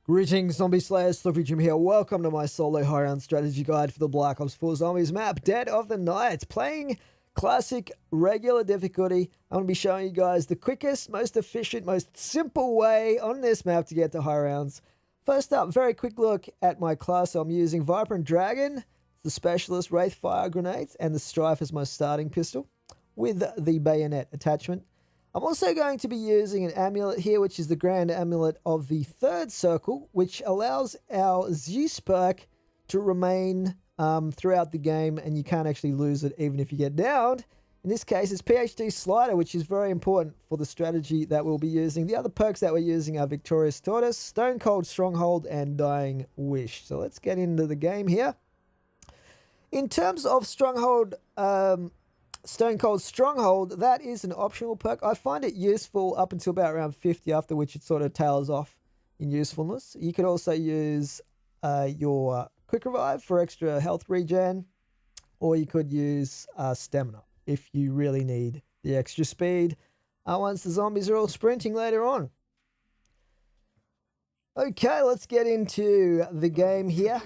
Greetings, Zombie Slayers, Slippery Jim here. Welcome to my solo high round strategy guide for the Black Ops 4 Zombies map, Dead of the Night. Playing classic, regular difficulty. I'm going to be showing you guys the quickest, most efficient, most simple way on this map to get to high rounds. First up, very quick look at my class. I'm using Viper and Dragon, the Specialist, Wraith Fire Grenades, and the Strife as my starting pistol with the bayonet attachment. I'm also going to be using an amulet here, which is the Grand Amulet of the Third Circle, which allows our Zeus perk to remain throughout the game, and you can't actually lose it even if you get downed. In this case, it's PhD Slider, which is very important for the strategy that we'll be using. The other perks that we're using are Victorious Tortoise, Stone Cold Stronghold, and Dying Wish. So let's get into the game here. In terms of Stronghold, Stone Cold Stronghold, that is an optional perk. I find it useful up until about around 50, after which it sort of tails off in usefulness. You could also use your Quick Revive for extra health regen, or you could use Stamina if you really need the extra speed once the zombies are all sprinting later on. Okay, let's get into the game here.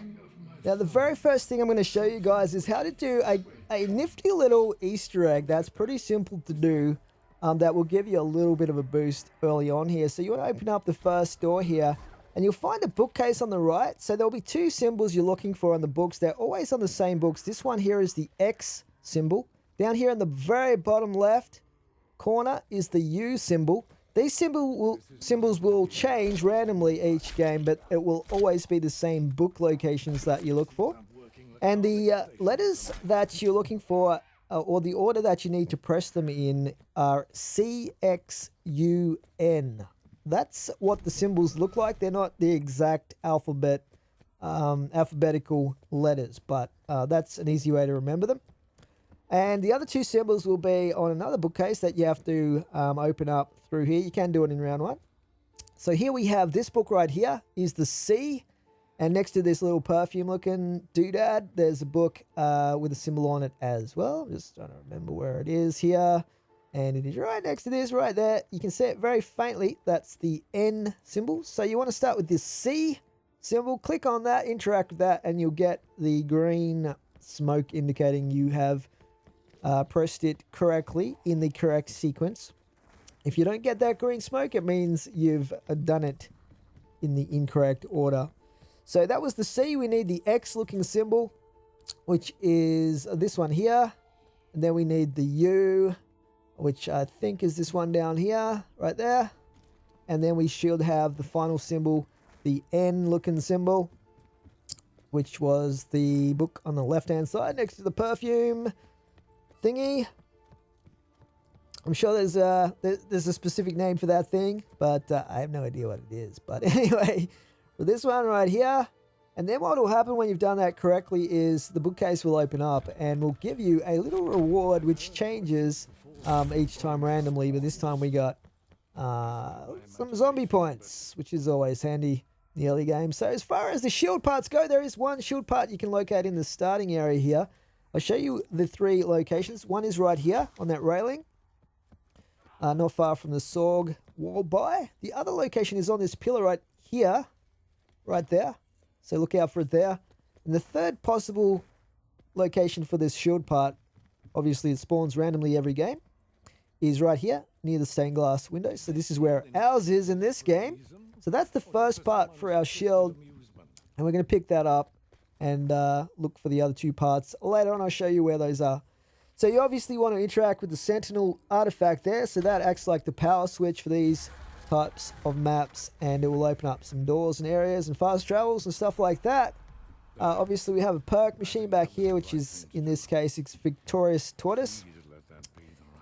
Now, the very first thing I'm going to show you guys is how to do a nifty little Easter egg that's pretty simple to do, that will give you a little bit of a boost early on here. So you want to open up the first door here, and you'll find a bookcase on the right. So there'll be two symbols you're looking for on the books. They're always on the same books. This one here is the X symbol. Down here in the very bottom left corner is the U symbol. These symbols will change randomly each game, but it will always be the same book locations that you look for. And the letters that you're looking for, or the order that you need to press them in, are C, X, U, N. That's what the symbols look like. They're not the exact alphabetical letters, but that's an easy way to remember them. And the other two symbols will be on another bookcase that you have to open up through here. You can do it in round one. So here we have this book right here is the C. And next to this little perfume-looking doodad, there's a book with a symbol on it as well. I'm just trying to remember where it is here. And it is right next to this right there. You can see it very faintly. That's the N symbol. So you want to start with this C symbol. Click on that, interact with that, and you'll get the green smoke indicating you have pressed it correctly in the correct sequence. If you don't get that green smoke, it means you've done it in the incorrect order. So that was the C. We need the X looking symbol, which is this one here. And then we need the U, which I think is this one down here, right there. And then we should have the final symbol, the N looking symbol, which was the book on the left hand side next to the perfume thingy. I'm sure there's a specific name for that thing, but I have no idea what it is. But anyway, for this one right here, and then what will happen when you've done that correctly is the bookcase will open up and will give you a little reward which changes each time randomly. But this time we got some zombie points, which is always handy in the early game. So as far as the shield parts go, there is one shield part you can locate in the starting area here. I'll show you the three locations. One is right here on that railing, not far from the Sorg wall by. The other location is on this pillar right here, right there. So look out for it there. And the third possible location for this shield part, obviously it spawns randomly every game, is right here near the stained glass window. So this is where ours is in this game. So that's the first part for our shield. And we're going to pick that up and look for the other two parts. Later on, I'll show you where those are. So you obviously want to interact with the Sentinel artifact there. So that acts like the power switch for these types of maps. And it will open up some doors and areas and fast travels and stuff like that. Obviously, we have a perk machine back here, which is, in this case, it's Victorious Tortoise.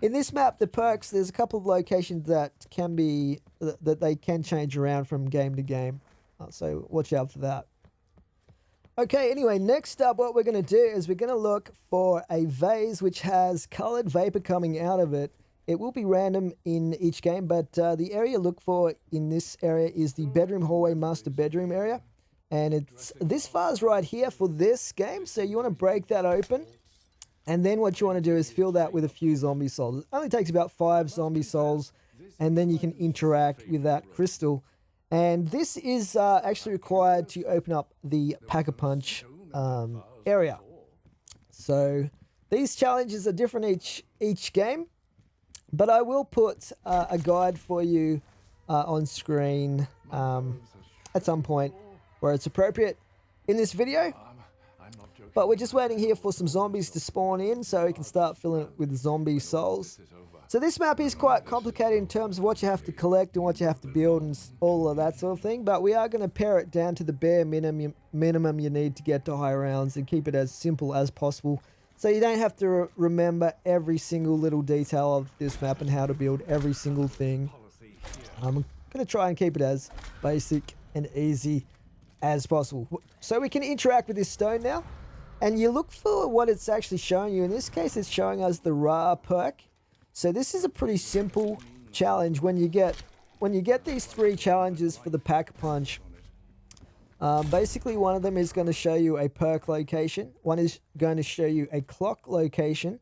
In this map, the perks, there's a couple of locations that can be, that they can change around from game to game. So watch out for that. Okay, anyway, next up what we're going to do is we're going to look for a vase which has colored vapor coming out of it. It will be random in each game, but the area look for in this area is the bedroom hallway master bedroom area. And it's this vase right here for this game, so you want to break that open. And then what you want to do is fill that with a few zombie souls. It only takes about 5 zombie souls, and then you can interact with that crystal. And this is actually required to open up the Pack-a-Punch area. So these challenges are different each game, but I will put a guide for you on screen at some point where it's appropriate in this video. But we're just waiting here for some zombies to spawn in so we can start filling it with zombie souls. So this map is quite complicated in terms of what you have to collect and what you have to build and all of that sort of thing. But we are going to pare it down to the bare minimum you need to get to high rounds and keep it as simple as possible. So you don't have to remember every single little detail of this map and how to build every single thing. I'm going to try and keep it as basic and easy as possible. So we can interact with this stone now. And you look for what it's actually showing you. In this case, it's showing us the Ra perk. So this is a pretty simple challenge. When you get these 3 challenges for the Pack-a-Punch, basically one of them is going to show you a perk location, one is going to show you a clock location,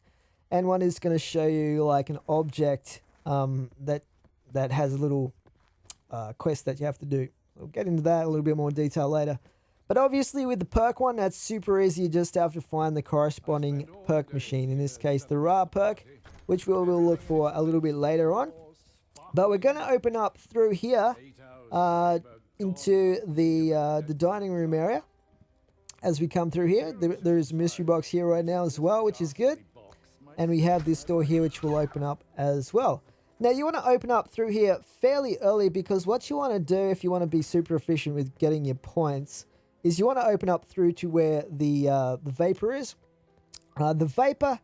and one is going to show you like an object that has a little quest that you have to do. We'll get into that a little bit more detail later. But obviously with the perk one, that's super easy. You just have to find the corresponding perk machine. In this case, the Ra perk, which we'll look for a little bit later on. But we're going to open up through here into the dining room area. As we come through here, there's a mystery box here right now as well, which is good. And we have this door here, which will open up as well. Now, you want to open up through here fairly early because what you want to do if you want to be super efficient with getting your points is you want to open up through to where the Vapor is. The Vapor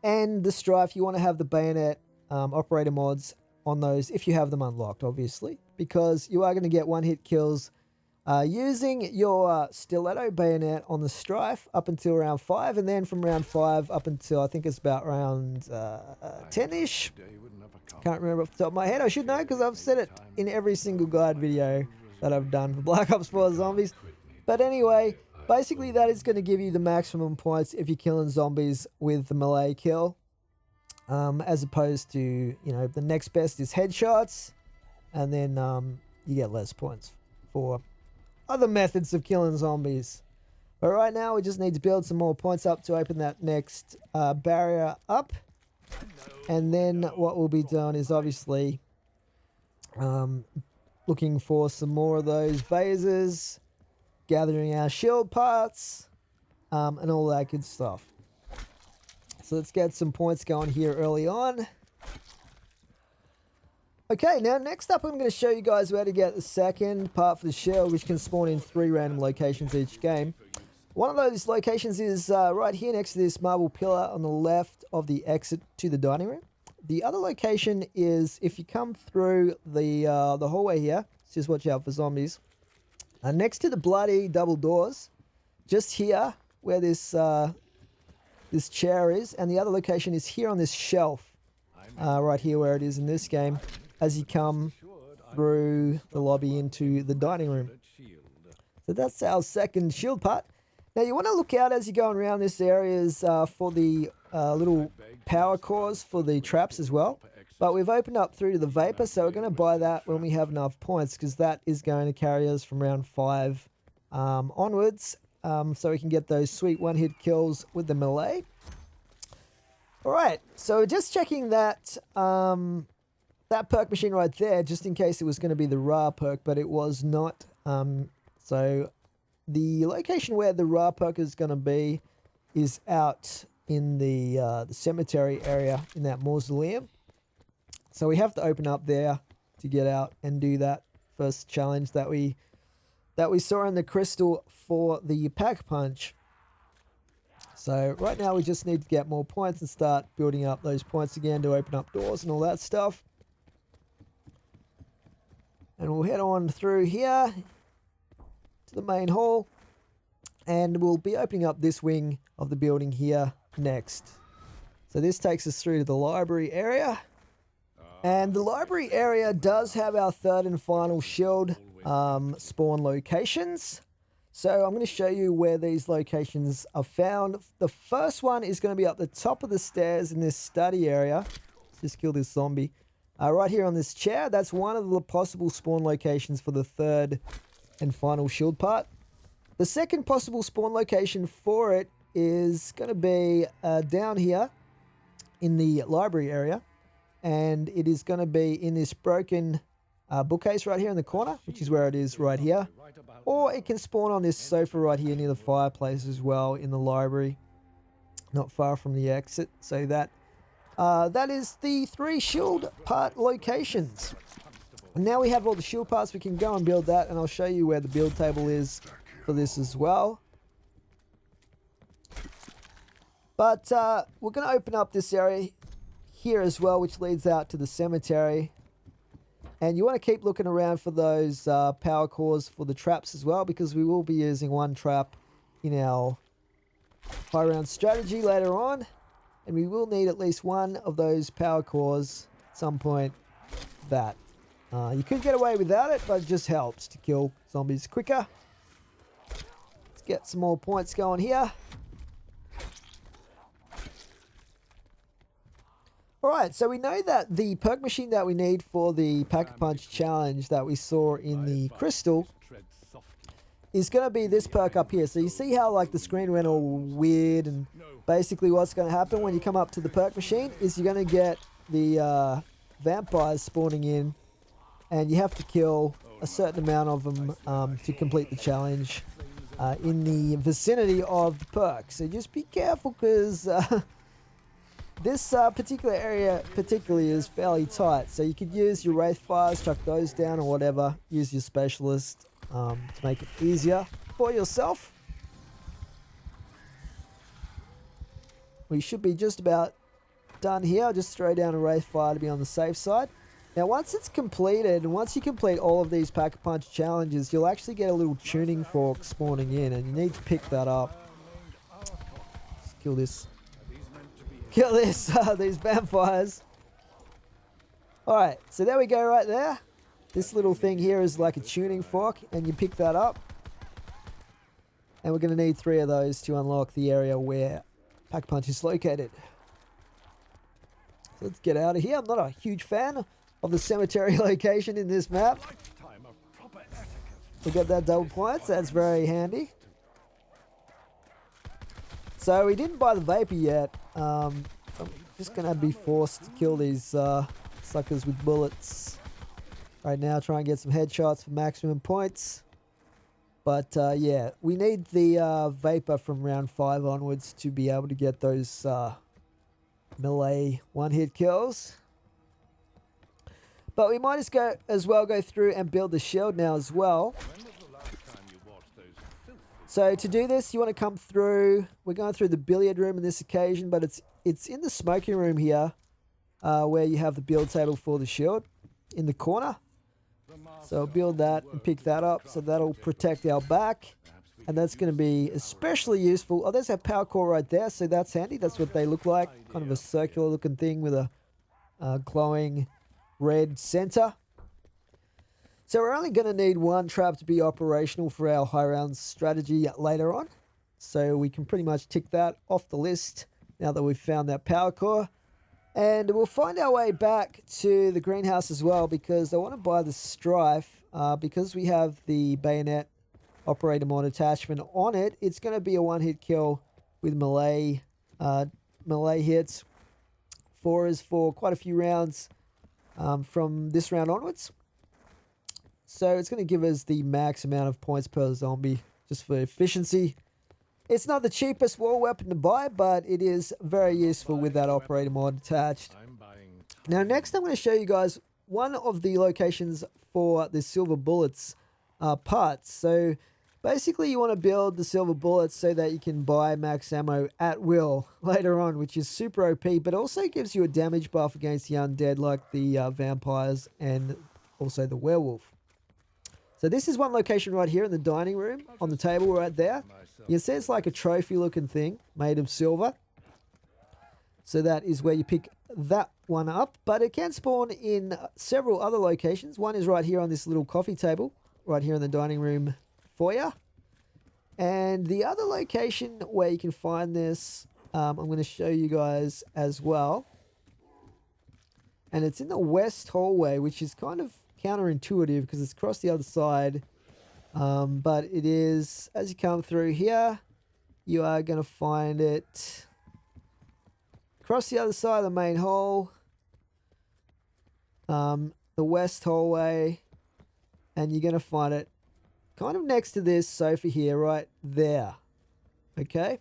and the Strife, you want to have the Bayonet operator mods on those if you have them unlocked, obviously, because you are going to get one-hit kills using your Stiletto Bayonet on the Strife up until round 5, and then from round 5 up until I think it's about round 10-ish. Can't remember off the top of my head. I should know because I've said it in every single guide video that I've done for Black Ops 4 Zombies. But anyway, basically that is going to give you the maximum points if you're killing zombies with the melee kill. As opposed to, you know, the next best is headshots. And then you get less points for other methods of killing zombies. But right now we just need to build some more points up to open that next barrier up. And then what we'll be doing is obviously looking for some more of those vases, gathering our shield parts, and all that good stuff. So let's get some points going here early on. Okay, now next up I'm going to show you guys where to get the second part for the shield, which can spawn in 3 random locations each game. One of those locations is right here next to this marble pillar on the left of the exit to the dining room. The other location is if you come through the hallway here, just watch out for zombies. Next to the bloody double doors, just here where this chair is, and the other location is here on this shelf, right here where it is in this game, as you come through the lobby into the dining room. So that's our second shield part. Now you want to look out as you're going around this areas for the little power cores for the traps as well. But we've opened up through to the Vapor, so we're going to buy that when we have enough points, because that is going to carry us from round 5 onwards, so we can get those sweet one-hit kills with the melee. Alright, so just checking that that perk machine right there, just in case it was going to be the Ra perk, but it was not. So the location where the Ra perk is going to be is out in the cemetery area in that mausoleum. So we have to open up there to get out and do that first challenge that we saw in the crystal for the Pack-a-Punch. So right now we just need to get more points and start building up those points again to open up doors and all that stuff. And we'll head on through here to the main hall, and we'll be opening up this wing of the building here next. So this takes us through to the library area. And the library area does have our third and final shield spawn locations. So I'm going to show you where these locations are found. The first one is going to be up the top of the stairs in this study area. Let's just kill this zombie. right here on this chair. That's one of the possible spawn locations for the third and final shield part. The second possible spawn location for it is going to be down here in the library area. And it is going to be in this broken bookcase right here in the corner, which is where it is right here. Or it can spawn on this sofa right here near the fireplace as well in the library, not far from the exit. So that is the 3 shield part locations. And now we have all the shield parts, we can go and build that, and I'll show you where the build table is for this as well. But we're going to open up this area here as well, which leads out to the cemetery. And you want to keep looking around for those power cores for the traps as well, because we will be using one trap in our high round strategy later on. And we will need at least one of those power cores at some point for that. You could get away without it, but it just helps to kill zombies quicker. Let's get some more points going here. Alright, so we know that the perk machine that we need for the Pack-a-Punch challenge that we saw in the crystal is going to be this perk up here. So you see how like the screen went all weird, and basically what's going to happen when you come up to the perk machine is you're going to get the vampires spawning in, and you have to kill a certain amount of them to complete the challenge in the vicinity of the perk. So just be careful, because this particular area particularly is fairly tight, so you could use your Wraith Fires, chuck those down or whatever, use your Specialist to make it easier for yourself. We should be just about done here. I'll just throw down a Wraith Fire to be on the safe side. Now once it's completed, and once you complete all of these Pack-a-Punch challenges, you'll actually get a little tuning fork spawning in, and you need to pick that up. Let's kill this. Kill this, these vampires. Alright, so there we go right there. This little thing here is like a tuning fork, and you pick that up. And we're going to need 3 of those to unlock the area where Pack-a-Punch is located. So let's get out of here. I'm not a huge fan of the cemetery location in this map. We got that double points, that's very handy. So we didn't buy the Vapor yet. I'm just going to be forced to kill these suckers with bullets right now. Try and get some headshots for maximum points. But yeah, we need the Vapor from round 5 onwards to be able to get those melee one-hit kills. But we might as well go through and build the shield now as well. So to do this, you want to come through. We're going through the billiard room on this occasion, but it's in the smoking room here, where you have the build table for the shield in the corner. So build that and pick that up. So that'll protect our back, and that's going to be especially useful. Oh, there's our power core right there, so that's handy. That's what they look like, kind of a circular looking thing with a glowing red center. So we're only going to need 1 trap to be operational for our high round strategy later on. So we can pretty much tick that off the list now that we've found that power core. And we'll find our way back to the greenhouse as well, because I want to buy the Strife. Because we have the bayonet operator mod attachment on it, it's going to be a one-hit kill with melee hits. 4 is for quite a few rounds from this round onwards. So it's going to give us the max amount of points per zombie, just for efficiency. It's not the cheapest war weapon to buy, but it is very useful with that operator mod attached. Now next I'm going to show you guys one of the locations for the silver bullets parts. So basically you want to build the silver bullets so that you can buy max ammo at will later on, which is super OP, but also gives you a damage buff against the undead like the vampires and also the werewolf. So this is one location right here in the dining room on the table right there. You can see it's like a trophy looking thing made of silver. So that is where you pick that one up. But it can spawn in several other locations. One is right here on this little coffee table, right here in the dining room foyer. And the other location where you can find this, I'm going to show you guys as well, And it's in the west hallway, which is kind of counterintuitive because it's across the other side. But it is, as you come through here, you are going to find it across the other side of the main hall, the west hallway, and you're going to find it kind of next to this sofa here, right there. Okay?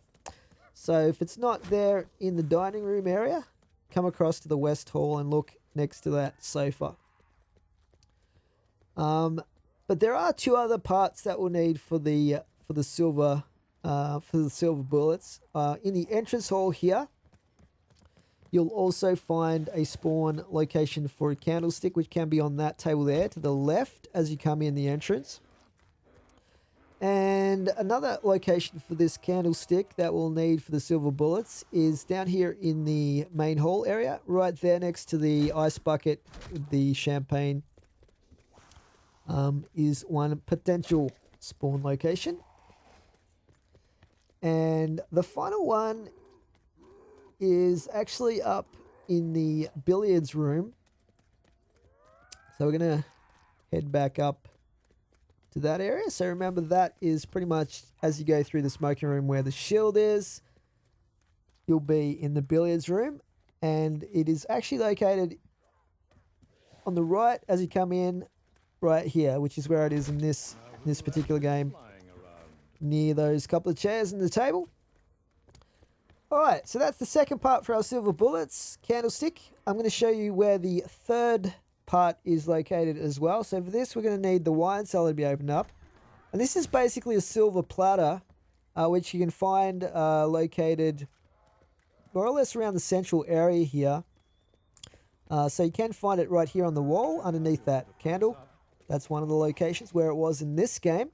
So if it's not there in the dining room area, come across to the west hall and look next to that sofa. But there are two other parts that we'll need for the silver bullets. In the entrance hall here, you'll also find a spawn location for a candlestick, which can be on that table there to the left as you come in the entrance. And another location for this candlestick that we'll need for the silver bullets is down here in the main hall area, right there next to the ice bucket with the champagne. Is one potential spawn location. And the final one is actually up in the billiards room. So we're going to head back up to that area. So remember, that is pretty much as you go through the smoking room where the shield is. You'll be in the billiards room, and it is actually located on the right as you come in, right here, which is where it is in this particular game, near those couple of chairs and the table. Alright, so that's the second part for our silver bullets candlestick. I'm going to show you where the third part is located as well. So for this, we're going to need the wine cellar to be opened up. And this is basically a silver platter, which you can find located more or less around the central area here. So you can find it right here on the wall underneath that candle. That's one of the locations where it was in this game.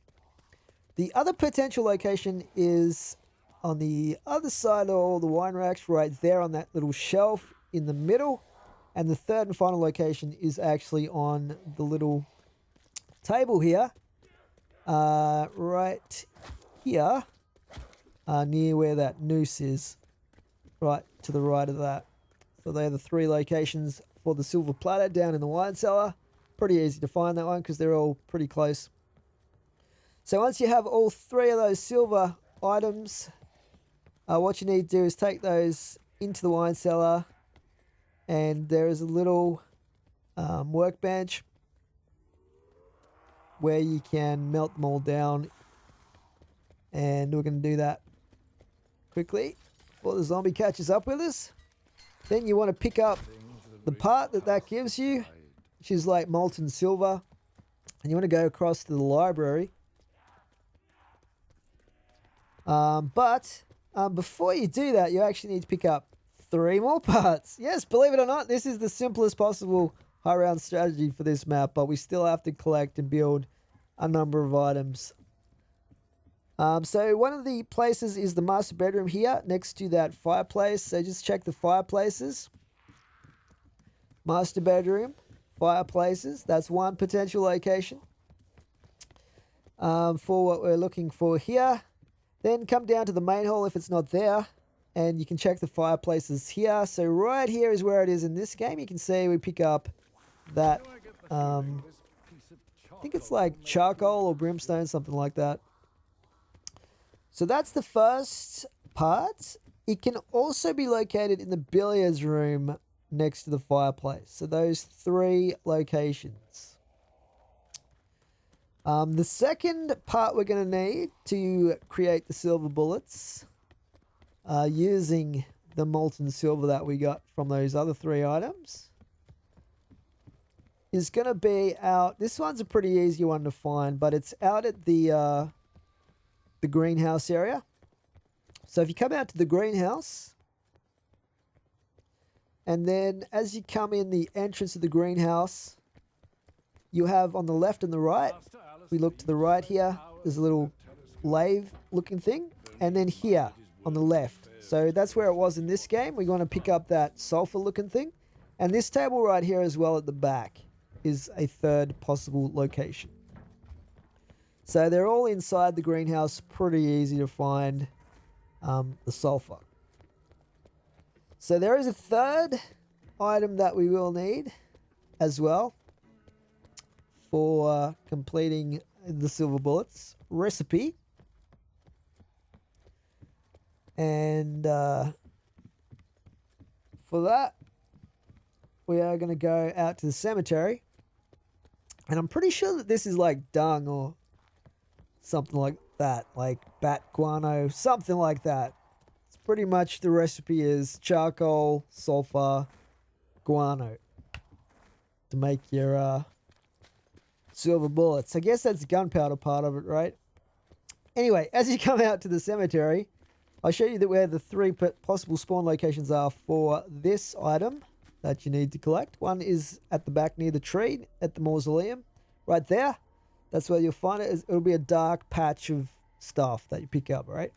The other potential location is on the other side of all the wine racks, right there on that little shelf in the middle. And the third and final location is actually on the little table here, right here, near where that noose is, right to the right of that. So they're the three locations for the silver platter down in the wine cellar. Pretty easy to find that one because they're all pretty close. So once you have all three of those silver items, what you need to do is take those into the wine cellar, and there is a little workbench where you can melt them all down, and we're going to do that quickly before the zombie catches up with us. Then you want to pick up the part that gives you, which is like molten silver, and you want to go across to the library. But before you do that, you actually need to pick up 3 more parts. Yes, believe it or not, this is the simplest possible high round strategy for this map, but we still have to collect and build a number of items. So one of the places is the master bedroom here next to that fireplace. So just check the fireplaces. Master bedroom, fireplaces. That's one potential location for what we're looking for here. Then come down to the main hall if it's not there, and you can check the fireplaces here. So right here is where it is in this game. You can see we pick up that, I think it's like charcoal or brimstone, something like that. So that's the first part. It can also be located in the billiards room next to the fireplace. So those 3 locations. The second part we're going to need to create the silver bullets, using the molten silver that we got from those other 3 items, is going to be out. This one's a pretty easy one to find, but it's out at the greenhouse area. So if you come out to the greenhouse, and then as you come in the entrance of the greenhouse, you have on the left and the right, we look to the right here, there's a little lathe looking thing, and then here on the left. So that's where it was in this game. We want to pick up that sulfur looking thing. And this table right here as well at the back is a third possible location. So they're all inside the greenhouse, pretty easy to find the sulfur. So there is a third item that we will need as well for completing the silver bullets recipe. And for that, we are going to go out to the cemetery. And I'm pretty sure that this is like dung or something like that, like bat guano, something like that. It's pretty much the recipe is charcoal, sulfur, guano to make your silver bullets. I guess that's the gunpowder part of it, right? Anyway, as you come out to the cemetery, I'll show you that where the 3 possible spawn locations are for this item that you need to collect. One is at the back near the tree at the mausoleum, right there. That's where you'll find it. It'll be a dark patch of stuff that you pick up, right?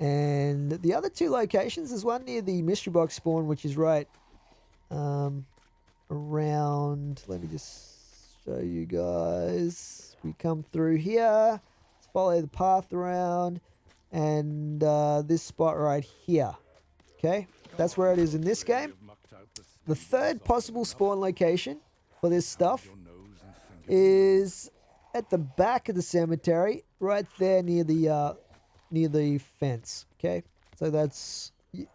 And the other 2 locations, there's one near the mystery box spawn, which is right around, let me just show you guys. We come through here, let's follow the path around, and this spot right here. Okay, that's where it is in this game. The 3rd possible spawn location for this stuff is at the back of the cemetery, right there near the fence. Okay, so that's,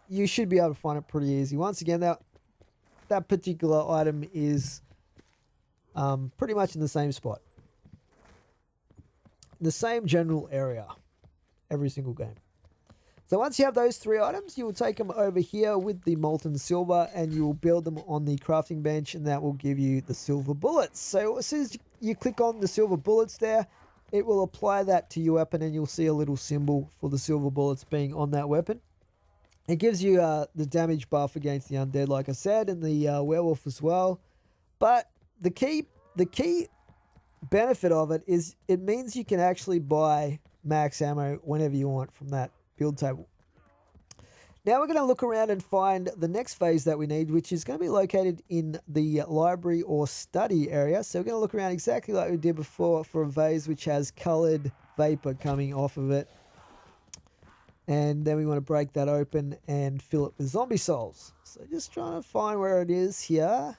you should be able to find it pretty easy. Once again, that particular item is pretty much in the same spot, the same general area, every single game. So once you have those 3 items, you will take them over here with the molten silver and you will build them on the crafting bench, and that will give you the silver bullets. So as soon as you click on the silver bullets there, it will apply that to your weapon and you'll see a little symbol for the silver bullets being on that weapon. It gives you the damage buff against the undead, like I said, and the werewolf as well. But the key benefit of it is it means you can actually buy max ammo whenever you want from that build table. Now we're going to look around and find the next phase that we need, which is going to be located in the library or study area. So we're going to look around exactly like we did before for a vase which has colored vapor coming off of it. And then we want to break that open and fill it with zombie souls. So just trying to find where it is here.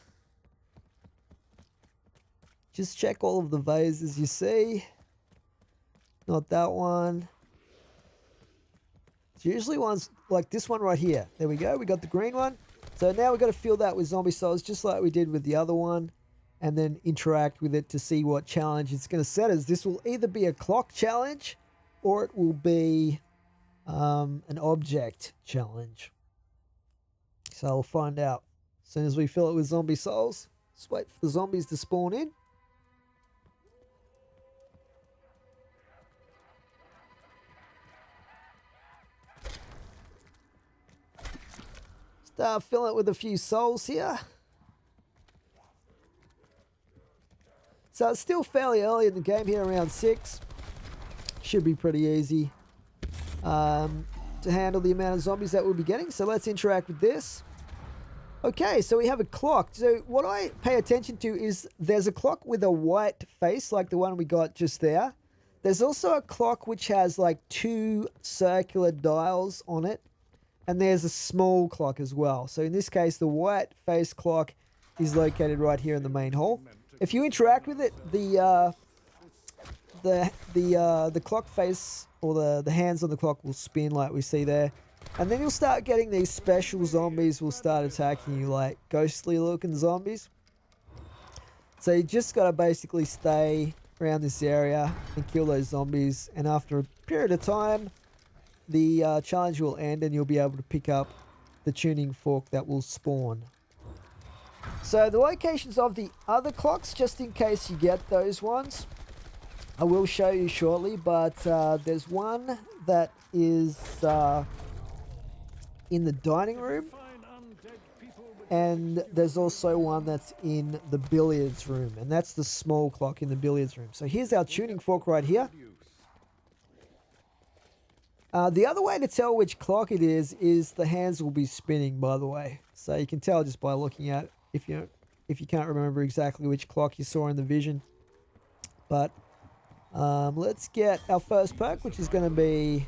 Just check all of the vases you see. Not that one. It's usually ones like this one right here. There we go. We got the green one. So now we've got to fill that with zombie souls just like we did with the other one. And then interact with it to see what challenge it's going to set us. This will either be a clock challenge or it will be an object challenge. So we'll find out as soon as we fill it with zombie souls. Let's wait for the zombies to spawn in. Start filling it with a few souls here. So it's still fairly early in the game here, around 6. Should be pretty easy to handle the amount of zombies that we'll be getting. So let's interact with this. Okay, so we have a clock. So what I pay attention to is there's a clock with a white face like the one we got just there. There's also a clock which has like 2 circular dials on it. And there's a small clock as well. So in this case, the white face clock is located right here in the main hall. If you interact with it, the clock face or the hands on the clock will spin like we see there. And then you'll start getting these special zombies will start attacking you, like ghostly looking zombies. So you just got to basically stay around this area and kill those zombies. And after a period of time, the challenge will end and you'll be able to pick up the tuning fork that will spawn. So the locations of the other clocks, just in case you get those ones, I will show you shortly, but there's one that is in the dining room, and there's also one that's in the billiards room, and that's the small clock in the billiards room. So here's our tuning fork right here. The other way to tell which clock it is the hands will be spinning, by the way. So you can tell just by looking at it if you can't remember exactly which clock you saw in the vision. But let's get our first perk, which is going to be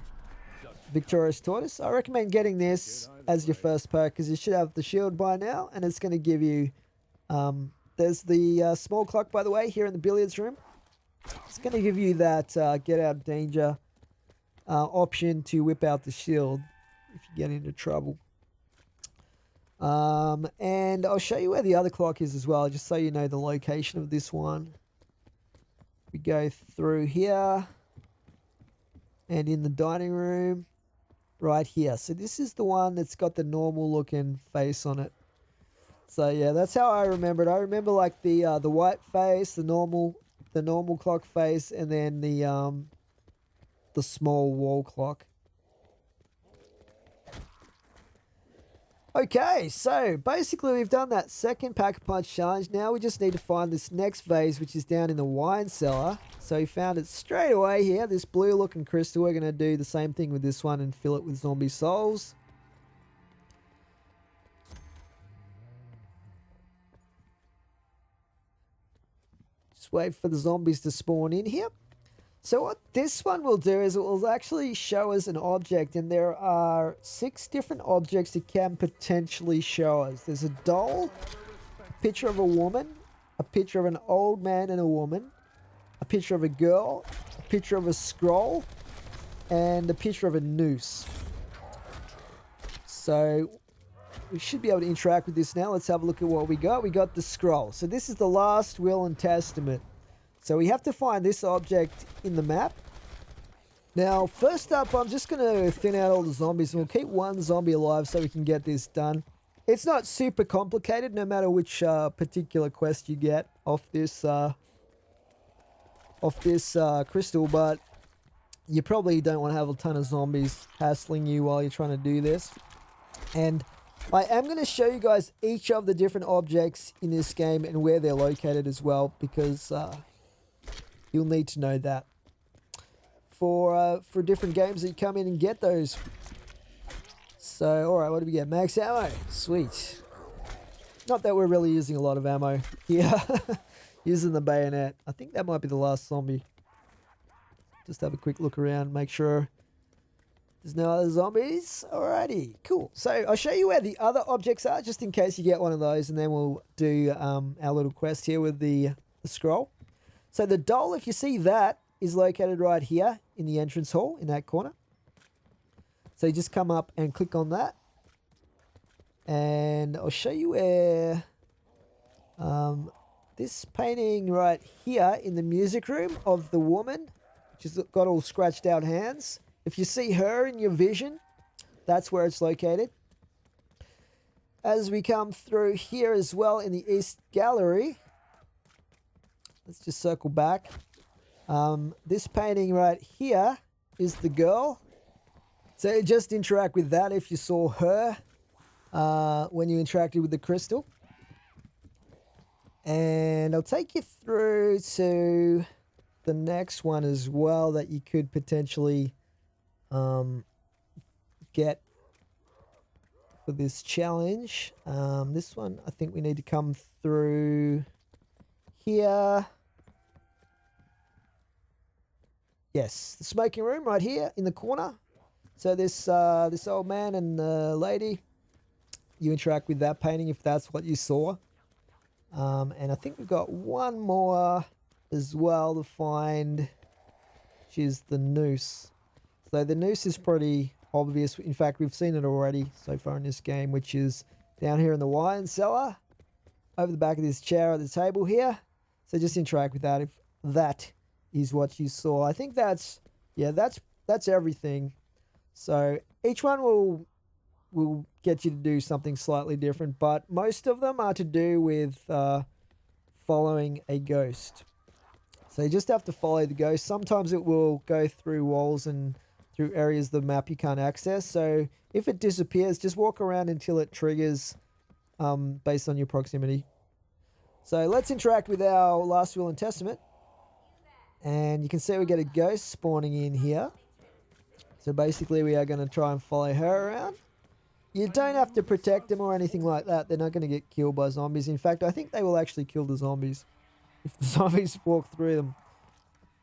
Victorious Tortoise. I recommend getting this as your first perk because you should have the shield by now, and it's going to give you... there's the small clock, by the way, here in the billiards room. It's going to give you that get out of danger option to whip out the shield if you get into trouble. And I'll show you where the other clock is as well, just so you know the location of this one. We go through here and in the dining room right here. So this is the one that's got the normal looking face on it. So yeah, that's how I remember it. I remember like the white face, the normal clock face, and then the small wall clock. Okay, so basically we've done that second Pack-a-Punch challenge. Now we just need to find this next vase, which is down in the wine cellar. So we found it straight away here, this blue looking crystal. We're going to do the same thing with this one and fill it with zombie souls. Just wait for the zombies to spawn in here. So what this one will do is it will actually show us an object, and there are 6 different objects it can potentially show us. There's a doll, a picture of a woman, a picture of an old man and a woman, a picture of a girl, a picture of a scroll, and a picture of a noose. So we should be able to interact with this now. Let's have a look at what we got. We got the scroll. So this is the last will and testament. So we have to find this object in the map. Now, first up, I'm just going to thin out all the zombies, and we'll keep one zombie alive so we can get this done. It's not super complicated, no matter which particular quest you get off this crystal, but you probably don't want to have a ton of zombies hassling you while you're trying to do this. And I am going to show you guys each of the different objects in this game and where they're located as well, because... you'll need to know that for different games that you come in and get those. So, alright, what do we get? Max ammo. Sweet. Not that we're really using a lot of ammo here. Using the bayonet. I think that might be the last zombie. Just have a quick look around, make sure there's no other zombies. Alrighty, cool. So, I'll show you where the other objects are, just in case you get one of those, and then we'll do our little quest here with the scroll. So the doll, if you see that, is located right here in the entrance hall in that corner. So you just come up and click on that. And I'll show you where this painting right here in the music room of the woman, which has got all scratched out hands. If you see her in your vision, that's where it's located. As we come through here as well in the East Gallery, let's just circle back. This painting right here is the girl. So just interact with that if you saw her when you interacted with the crystal. And I'll take you through to the next one as well that you could potentially get for this challenge. This one, I think we need to come through here. Yes, the smoking room right here in the corner. So this old man and lady, you interact with that painting if that's what you saw. And I think we've got one more as well to find, which is the noose. So the noose is pretty obvious. In fact, we've seen it already so far in this game, which is down here in the wine cellar, over the back of this chair at the table here. So just interact with that if that is what you saw. I think that's everything. So each one will get you to do something slightly different, but most of them are to do with following a ghost. So you just have to follow the ghost. Sometimes it will go through walls and through areas of the map you can't access. So if it disappears, just walk around until it triggers based on your proximity. So let's interact with our last will and testament. And you can see we get a ghost spawning in here. So basically we are going to try and follow her around. You don't have to protect them or anything like that. They're not going to get killed by zombies. In fact, I think they will actually kill the zombies if the zombies walk through them.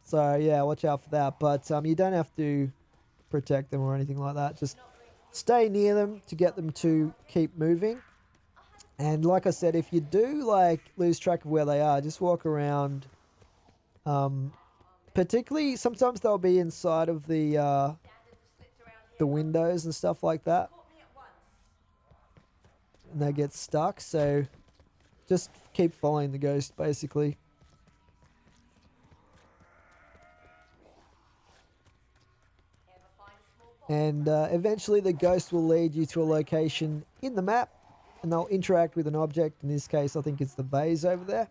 So yeah, watch out for that. But you don't have to protect them or anything like that. Just stay near them to get them to keep moving. And like I said, if you do like lose track of where they are, just walk around. Particularly, sometimes they'll be inside of the windows and stuff like that, and they get stuck. So just keep following the ghost, basically. And eventually the ghost will lead you to a location in the map, and they'll interact with an object. In this case, I think it's the vase over there.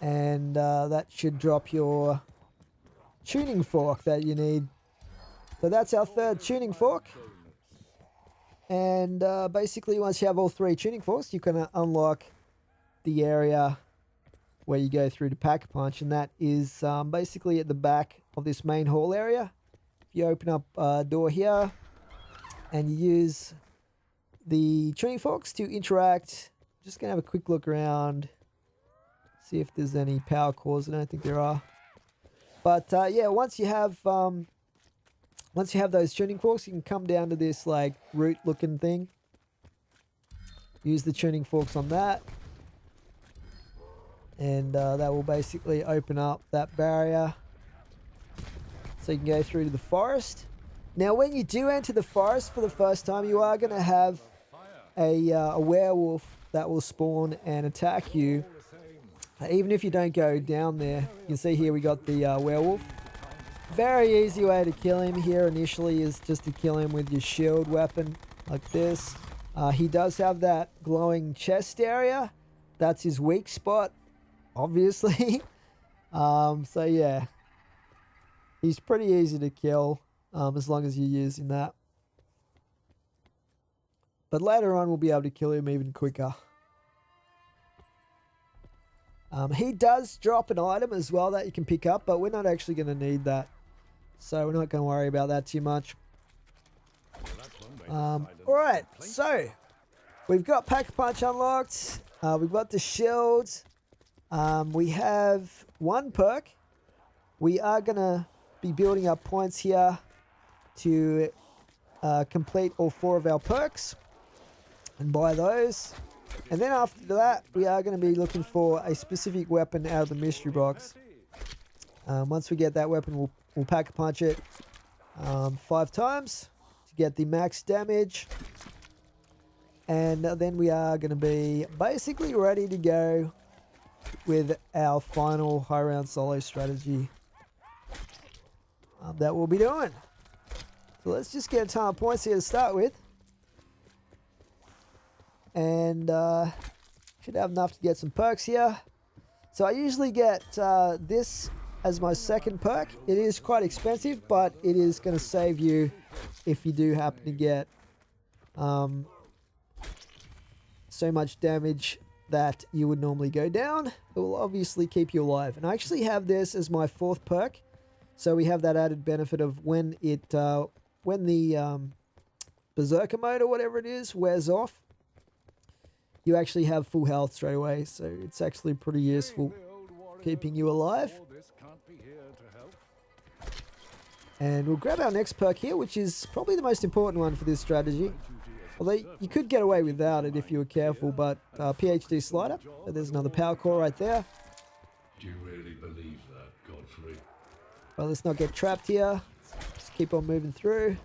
And that should drop your tuning fork that you need. So that's our third tuning fork. And basically, once you have all 3 tuning forks, you can unlock the area where you go through to Pack-a-Punch. And that is basically at the back of this main hall area. If you open up a door here and you use the tuning forks to interact, just going to have a quick look around. See if there's any power cores. I don't think there are. But yeah, once you have those tuning forks, you can come down to this like root looking thing. Use the tuning forks on that. And that will basically open up that barrier. So you can go through to the forest. Now when you do enter the forest for the first time, you are going to have a werewolf that will spawn and attack you. Even if you don't go down there. You can see here we got the werewolf. Very easy way to kill him here initially is just to kill him with your shield weapon like this. He does have that glowing chest area. That's his weak spot, obviously. So yeah, he's pretty easy to kill as long as you're using that. But later on we'll be able to kill him even quicker. He does drop an item as well that you can pick up, but we're not actually going to need that. So we're not going to worry about that too much. Alright, so we've got Pack-a-Punch unlocked. We've got the shield. We have 1 perk. We are going to be building up points here to complete all 4 of our perks and buy those. And then after that, we are going to be looking for a specific weapon out of the mystery box. Once we get that weapon, we'll Pack-a-Punch it 5 times to get the max damage. And then we are going to be basically ready to go with our final high round solo strategy that we'll be doing. So let's just get a ton of points here to start with. And should have enough to get some perks here. So I usually get this as my second perk. It is quite expensive, but it is going to save you if you do happen to get so much damage that you would normally go down. It will obviously keep you alive. And I actually have this as my 4th perk. So we have that added benefit of when the Berserker mode or whatever it is wears off, you actually have full health straight away, so it's actually pretty useful keeping you alive. And we'll grab our next perk here, which is probably the most important one for this strategy. Although you could get away without it if you were careful, but PhD Slider. So there's another power core right there. Do you really believe that, Godfrey? Well, let's not get trapped here. Just keep on moving through.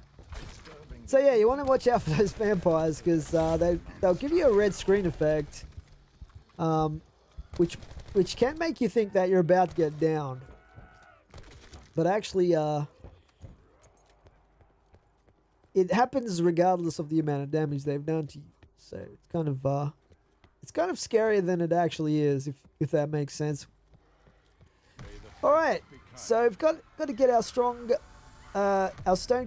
So yeah, you want to watch out for those vampires because they'll give you a red screen effect, which can make you think that you're about to get down, but actually it happens regardless of the amount of damage they've done to you. So it's kind of scarier than it actually is, if that makes sense. All right, so we've got to get our Stone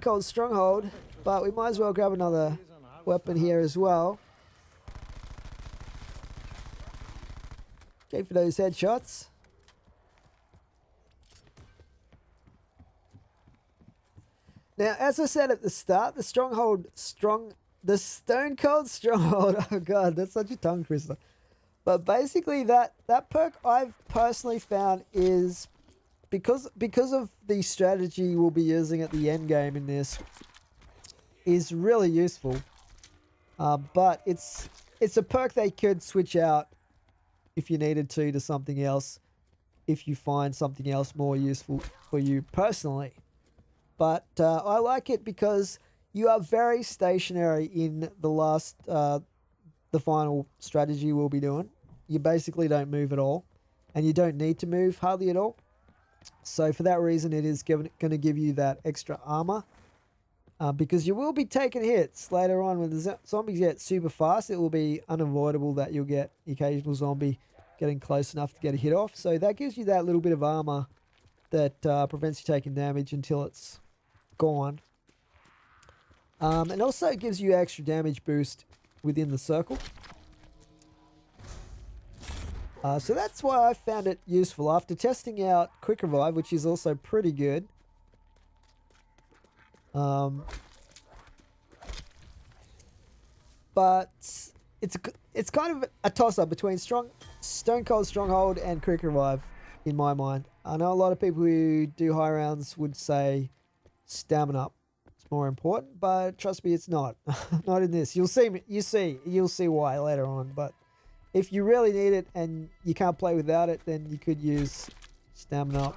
Cold Stronghold. But we might as well grab another weapon here as well. Okay, for those headshots. Now, as I said at the start, the Stone Cold Stronghold, oh god, that's such a tongue twister. But basically that perk I've personally found is because of the strategy we'll be using at the end game in this is really useful. But it's a perk they could switch out if you needed to something else, if you find something else more useful for you personally. But I like it because you are very stationary in the final strategy we'll be doing. You basically don't move at all, and you don't need to move hardly at all. So for that reason, it is going to give you that extra armor. Because you will be taking hits later on when the zombies get super fast. It will be unavoidable that you'll get the occasional zombie getting close enough to get a hit off. So that gives you that little bit of armor that prevents you taking damage until it's gone. And also gives you extra damage boost within the circle. So that's why I found it useful. After testing out Quick Revive, which is also pretty good. But it's kind of a toss-up between Stone Cold Stronghold and Quick Revive, in my mind. I know a lot of people who do high rounds would say Stamina is more important, but trust me, it's not. Not in this. You'll see why later on. But if you really need it and you can't play without it, then you could use Stamina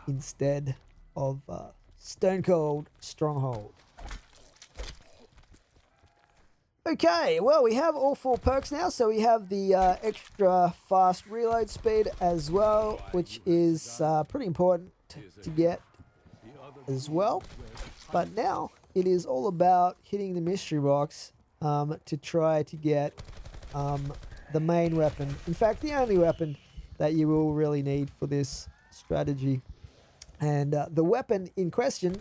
instead of Stone Cold Stronghold. Okay, well, we have all 4 perks now, so we have the extra fast reload speed as well, which is pretty important to get as well. But now it is all about hitting the mystery box to try to get the main weapon. In fact, the only weapon that you will really need for this strategy. And the weapon in question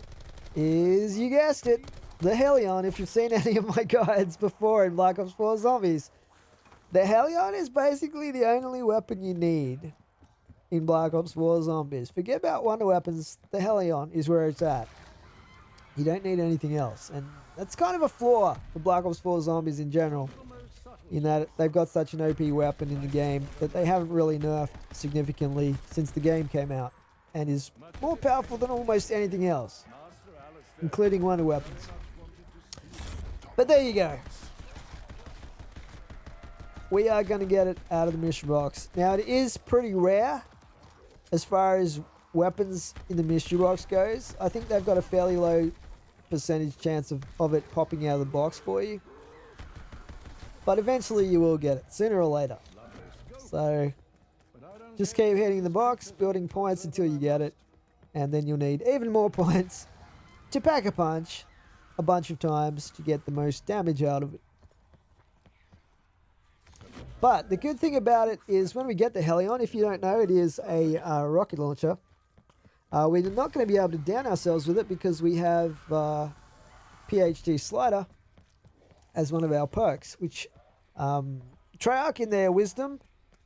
is, you guessed it, the Hellion. If you've seen any of my guides before in Black Ops 4 Zombies, the Hellion is basically the only weapon you need in Black Ops 4 Zombies. Forget about wonder weapons, the Hellion is where it's at. You don't need anything else. And that's kind of a flaw for Black Ops 4 Zombies in general, in that they've got such an OP weapon in the game that they haven't really nerfed significantly since the game came out, and is more powerful than almost anything else, including wonder weapons. But there you go. We are going to get it out of the mystery box. Now, it is pretty rare as far as weapons in the mystery box goes. I think they've got a fairly low percentage chance of it popping out of the box for you. But eventually you will get it, sooner or later. So just keep hitting the box, building points until you get it. And then you'll need even more points to pack a punch a bunch of times to get the most damage out of it. But the good thing about it is when we get the Hellion, if you don't know, it is a rocket launcher. We're not going to be able to down ourselves with it because we have PhD Slider as one of our perks, which Treyarch in their wisdom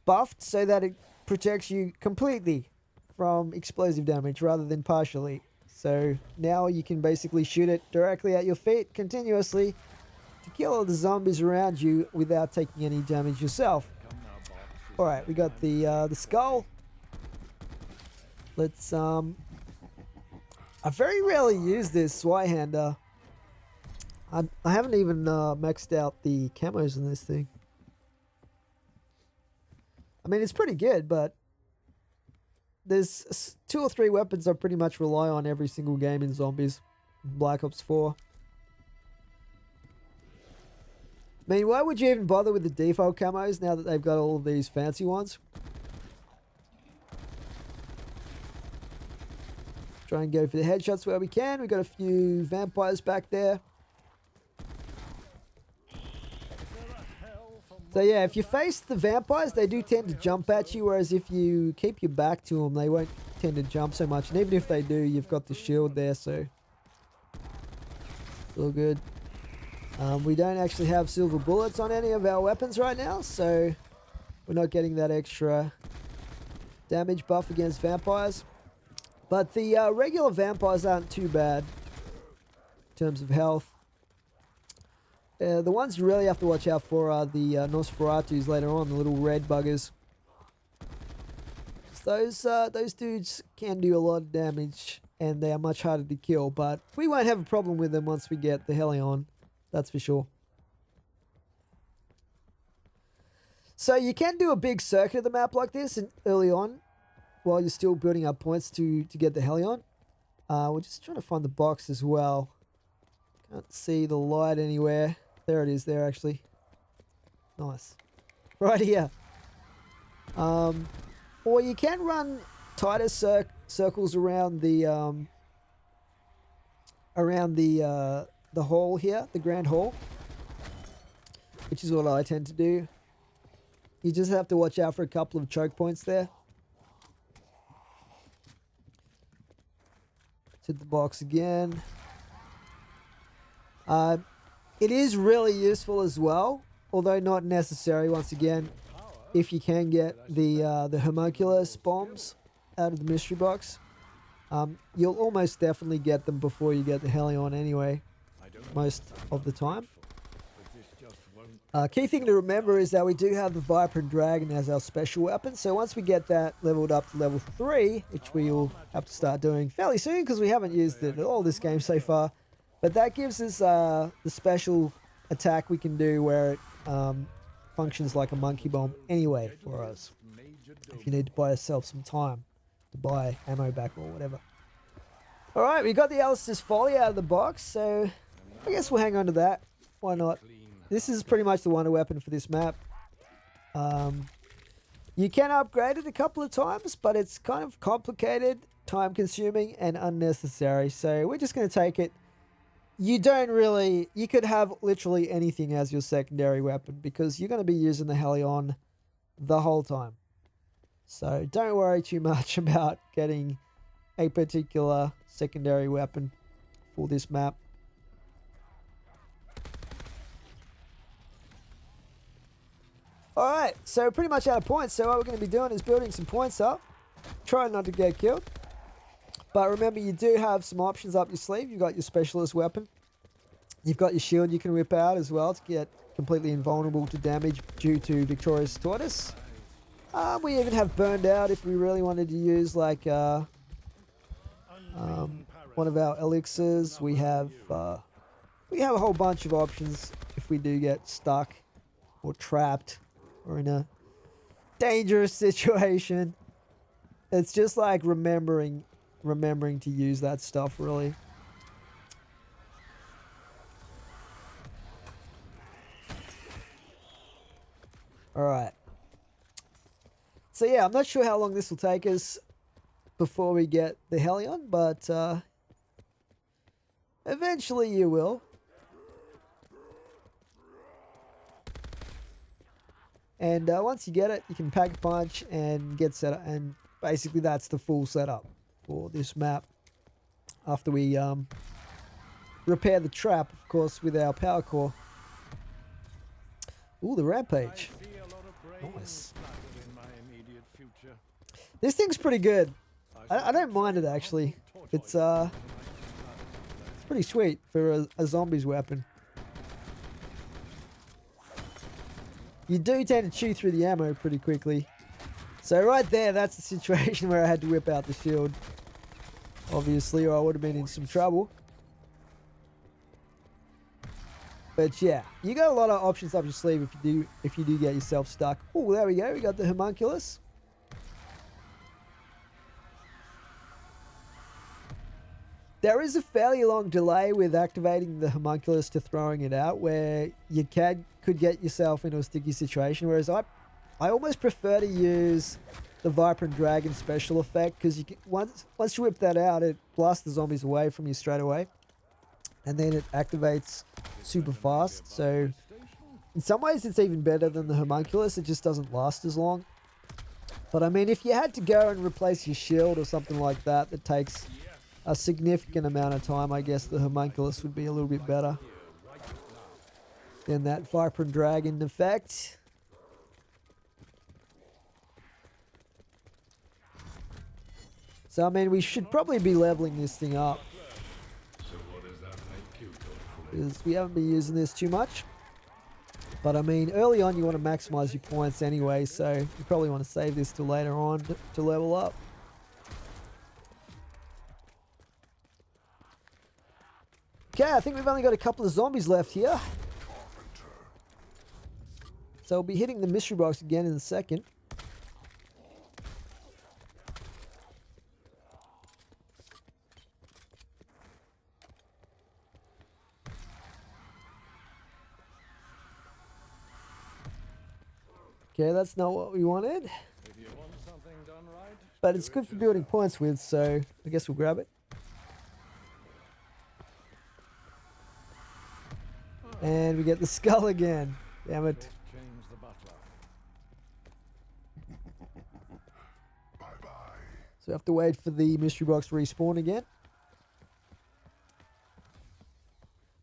buffed so that it protects you completely from explosive damage rather than partially. So now you can basically shoot it directly at your feet continuously to kill all the zombies around you without taking any damage yourself. Alright, we got the skull. Let's I very rarely use this Zweihander. I haven't even maxed out the camos in this thing. I mean, it's pretty good, but there's 2 or 3 weapons I pretty much rely on every single game in Zombies. Black Ops 4. I mean, why would you even bother with the default camos now that they've got all of these fancy ones? Try and go for the headshots where we can. We've got a few vampires back there. So yeah, if you face the vampires, they do tend to jump at you, whereas if you keep your back to them, they won't tend to jump so much. And even if they do, you've got the shield there, so it's all good. We don't actually have silver bullets on any of our weapons right now, so we're not getting that extra damage buff against vampires. But the regular vampires aren't too bad in terms of health. The ones you really have to watch out for are the Nosferatus later on, the little red buggers. those dudes can do a lot of damage, and they are much harder to kill. But we won't have a problem with them once we get the Helion. That's for sure. So you can do a big circuit of the map like this early on, while you're still building up points to get the Helion. We're just trying to find the box as well. Can't see the light anywhere. There it is. There actually. Nice. Right here. Or you can run tighter circles around the hall here, the grand hall, which is what I tend to do. You just have to watch out for a couple of choke points there. Hit the box again. It is really useful as well, although not necessary. Once again, if you can get the Homunculus bombs out of the mystery box, you'll almost definitely get them before you get the Helion anyway, most of the time. Key thing to remember is that we do have the Viper and Dragon as our special weapon, so once we get that leveled up to level 3, which we will have to start doing fairly soon because we haven't used it at all this game so far, but that gives us the special attack we can do where it functions like a monkey bomb anyway for us, if you need to buy yourself some time to buy ammo back or whatever. Alright, we got the Alistair's Folly out of the box, so I guess we'll hang on to that. Why not? This is pretty much the wonder weapon for this map. You can upgrade it a couple of times, but it's kind of complicated, time consuming, and unnecessary. So we're just going to take it. You could have literally anything as your secondary weapon because you're going to be using the Helion the whole time. So don't worry too much about getting a particular secondary weapon for this map. Alright, so we're pretty much out of points, so what we're going to be doing is building some points up. Trying not to get killed. But remember, you do have some options up your sleeve. You've got your specialist weapon. You've got your shield you can whip out as well to get completely invulnerable to damage due to Victorious Tortoise. We even have Burned Out if we really wanted to use like one of our elixirs. We have a whole bunch of options if we do get stuck or trapped or in a dangerous situation. It's just like remembering to use that stuff, really. Alright. So yeah, I'm not sure how long this will take us before we get the Helion, but eventually you will. And once you get it, you can pack a punch and get set up. And basically that's the full setup for this map. After we repair the trap, of course, with our power core. Ooh, the Rampage. Nice. This thing's pretty good. I don't mind it, actually. It's pretty sweet for a zombie's weapon. You do tend to chew through the ammo pretty quickly. So right there, that's the situation where I had to whip out the shield. Obviously, or I would have been in some trouble. But yeah, you got a lot of options up your sleeve if you do get yourself stuck. Oh, there we go. We got the Homunculus. There is a fairly long delay with activating the Homunculus to throwing it out, where you could get yourself into a sticky situation. Whereas I almost prefer to use the Viper and Dragon special effect, because you can, once you whip that out, it blasts the zombies away from you straight away, and then it activates super fast. So in some ways it's even better than the Homunculus. It just doesn't last as long. But I mean, if you had to go and replace your shield or something like that takes a significant amount of time, I guess the Homunculus would be a little bit better than that Viper and Dragon effect. So I mean, we should probably be leveling this thing up, because we haven't been using this too much. But I mean, early on you want to maximize your points anyway, so you probably want to save this till later on to level up. Okay, I think we've only got a couple of zombies left here. So we'll be hitting the mystery box again in a second. Okay, that's not what we wanted. If you want something done right, But it's good for building points with, so I guess we'll grab it. And we get the skull again. Damn it. change the butler. So we have to wait for the mystery box to respawn again.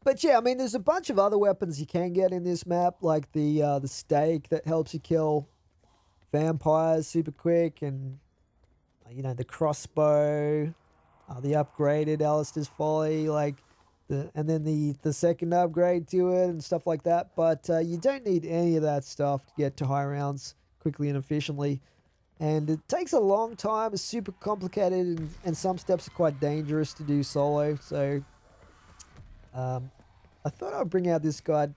But yeah, I mean, there's a bunch of other weapons you can get in this map, like the stake that helps you kill vampires super quick, and you know, the crossbow, the upgraded Alistair's Folly, like and then the second upgrade to it and stuff like that. But you don't need any of that stuff to get to high rounds quickly and efficiently. And it takes a long time, it's super complicated, and some steps are quite dangerous to do solo. So I thought I'd bring out this guide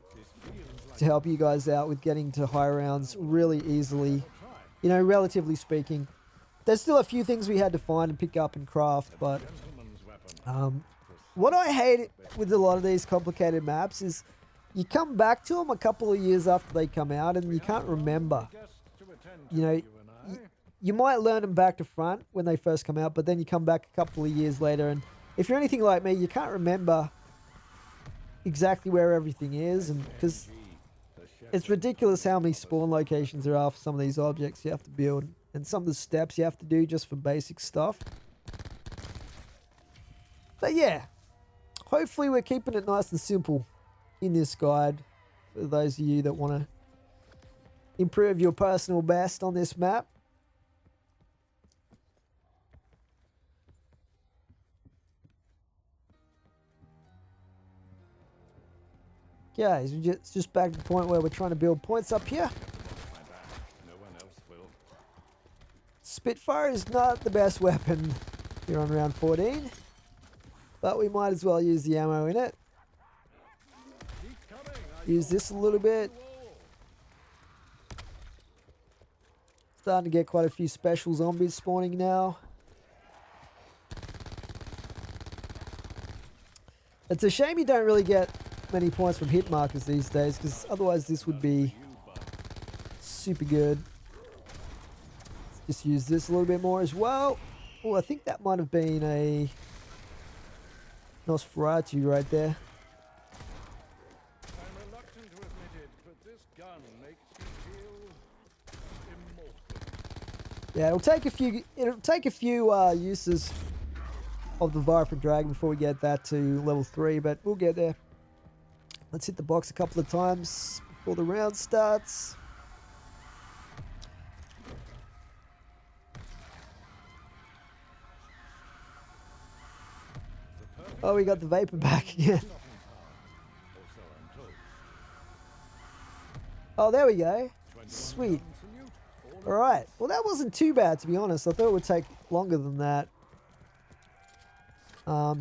to help you guys out with getting to high rounds really easily, you know, relatively speaking. There's still a few things we had to find and pick up and craft, but what I hate with a lot of these complicated maps is you come back to them a couple of years after they come out and you can't remember. You know, you might learn them back to front when they first come out, but then you come back a couple of years later, and if you're anything like me, you can't remember exactly where everything is, and because it's ridiculous how many spawn locations there are for some of these objects you have to build, and some of the steps you have to do just for basic stuff. But yeah, hopefully we're keeping it nice and simple in this guide for those of you that want to improve your personal best on this map. Guys, it's just back to the point where we're trying to build points up here. No one else will. Spitfire is not the best weapon here on round 14, but we might as well use the ammo in it. Use this a little bit. Starting to get quite a few special zombies spawning now. It's a shame you don't really get many points from hit markers these days, because otherwise this would be super good. Let's just use this a little bit more as well. Oh, I think that might have been a Nosferatu right there. I'm reluctant to admit it, but this gun makes you feel immortal. Yeah, it'll take a few uses of the Viper Dragon before we get that to level 3, but we'll get there. Let's hit the box a couple of times before the round starts. Oh, we got the Vapor back again. Oh, there we go. Sweet. Alright, well that wasn't too bad, to be honest. I thought it would take longer than that.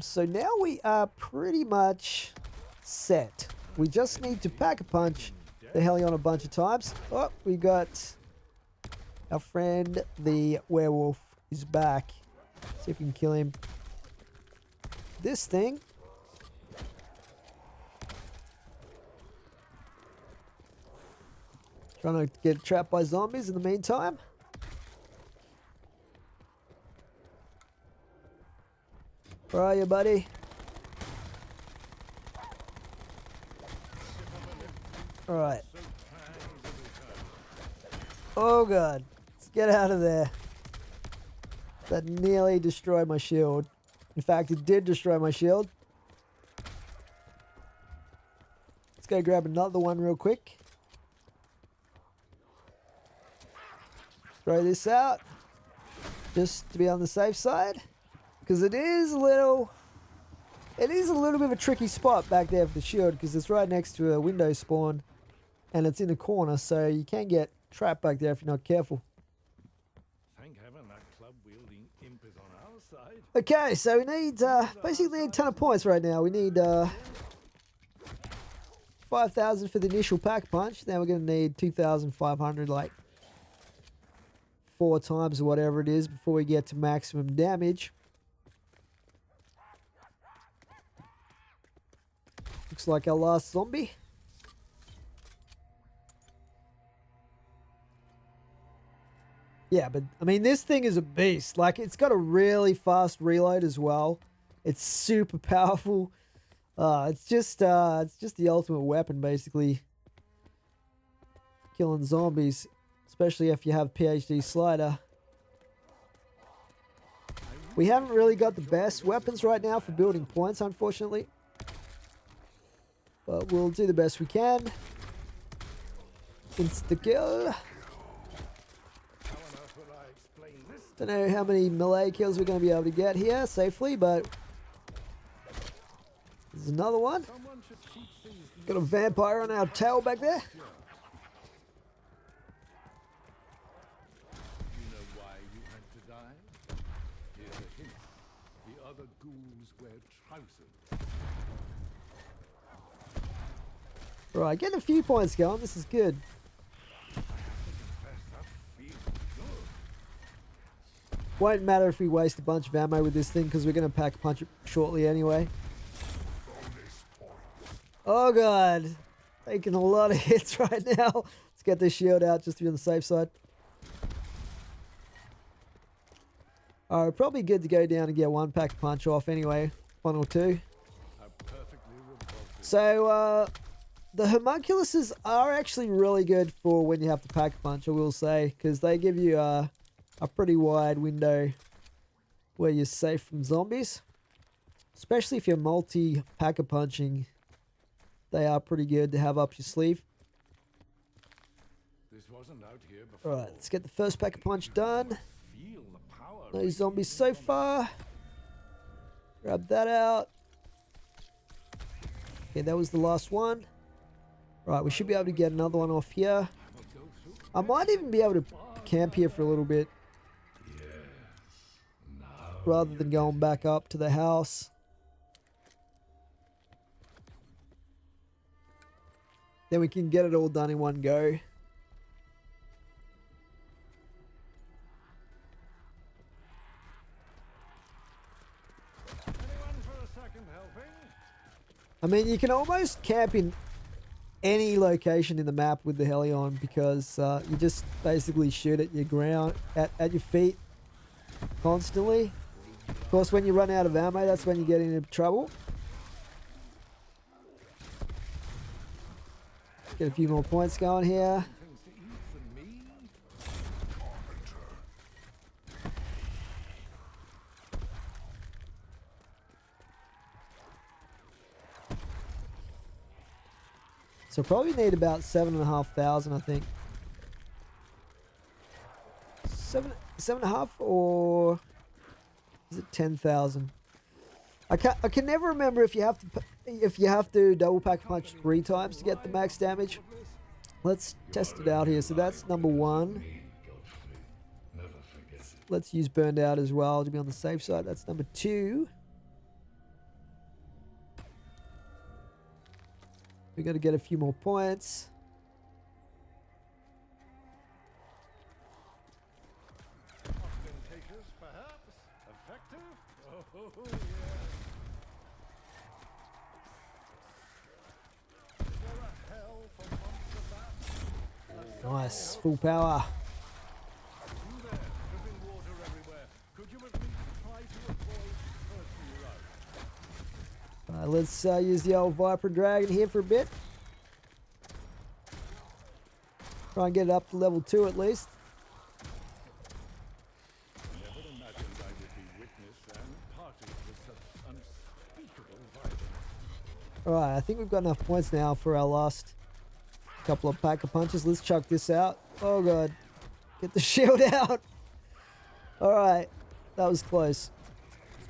So now we are pretty much set. We just need to pack a punch the Hellion a bunch of times. Oh, we got our friend the werewolf is back. See if we can kill him. This thing. Trying to get trapped by zombies in the meantime. Where are you, buddy? Alright. Oh god. Let's get out of there. That nearly destroyed my shield. In fact, it did destroy my shield. Let's go grab another one real quick. Throw this out. Just to be on the safe side. Because it is a little bit of a tricky spot back there for the shield, because it's right next to a window spawn. and it's in a corner, so you can get trapped back there if you're not careful. Thank heaven that club-wielding imp is on our side. Okay, so we need basically need a ton of points right now. We need 5,000 for the initial pack punch. Then we're going to need 2,500, like 4 times or whatever it is before we get to maximum damage. Looks like our last zombie. Yeah, but I mean, this thing is a beast. Like, it's got a really fast reload as well. It's super powerful. It's just the ultimate weapon, basically. Killing zombies, especially if you have PhD slider. We haven't really got the best weapons right now for building points, unfortunately. But we'll do the best we can. Insta-kill. Don't know how many melee kills we're going to be able to get here safely, but there's another one. Got a vampire on our tail back there. You know why you had to die? Here's a hint. The other ghouls wear trousers. Right, getting a few points going. This is good. Won't matter if we waste a bunch of ammo with this thing because we're going to pack a punch it shortly anyway. Oh god, taking a lot of hits right now. Let's get this shield out just to be on the safe side. Alright, probably good to go down and get 1 pack punch off anyway. 1 or 2. So, the homunculuses are actually really good for when you have to pack a punch, I will say, because they give you a pretty wide window where you're safe from zombies. Especially if you're multi-packer punching, they are pretty good to have up your sleeve. This wasn't out here before. Alright, let's get the first packer punch done. Feel the power. No zombies so far. Grab that out. Okay, that was the last one. Right, we should be able to get another one off here. I might even be able to camp here for a little bit. Rather than going back up to the house. Then we can get it all done in one go. Anyone for a second helping? I mean, you can almost camp in any location in the map with the heli on because you just basically shoot at your ground, at your feet constantly. Of course, when you run out of ammo, that's when you get into trouble. Get a few more points going here. Things to eat for me? So probably need about 7,500, I think. 7.5 or is it 10,000? I can never remember if you have to double pack punch 3 times to get the max damage. Let's test it out here. So that's number 1. Let's use burned out as well to be on the safe side. That's number 2. We got to get a few more points. Ostentatious, perhaps? Effective? Oh, yeah. Is there a hell for months of that? Nice, full power. You there, dripping water everywhere. Could you at least try to avoid thirsty road? Let's use the old Viper Dragon here for a bit. Try and get it up to level 2 at least. Never imagined I would be witness and party with such unspeakable violence. Alright, I think we've got enough points now for our last couple of packer punches. Let's chuck this out. Oh god. Get the shield out. Alright, that was close.